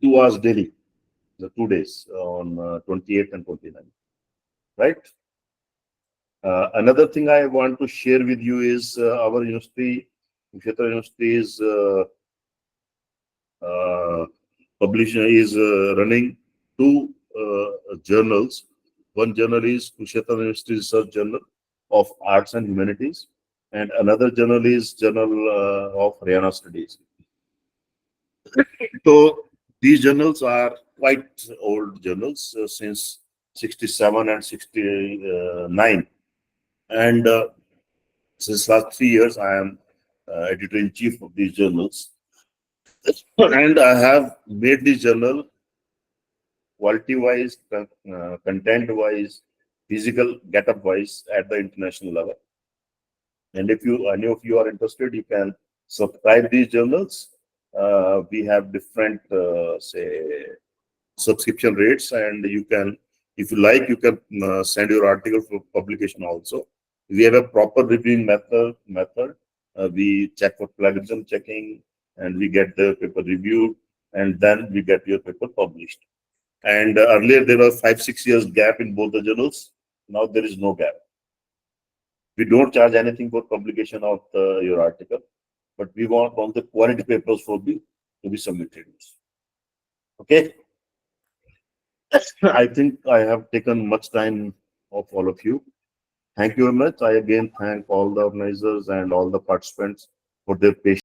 2 hours daily, the 2 days on 28th and 29th, right? Another thing I want to share with you is our university, Kurukshetra University is running 2 journals. One journal is Kurukshetra University Research Journal of Arts and Humanities, and another journal is Journal of Haryana Studies. So these journals are quite old journals since 67 and 69, and since last 3 years I am editor-in-chief of these journals, and I have made this journal quality-wise, content-wise, physical get-up-wise at the international level. And if any of you are interested, you can subscribe these journals. We have different, say, subscription rates, and you can, if you like, you can send your article for publication also. We have a proper reviewing method. We check for plagiarism checking, and we get the paper reviewed, and then we get your paper published. And earlier there was 5-6 years gap in both the journals. Now there is no gap. We don't charge anything for publication of your article, but we want all the quality papers to be submitted. Okay. I think I have taken much time of all of you. Thank you very much. I again thank all the organizers and all the participants for their patience.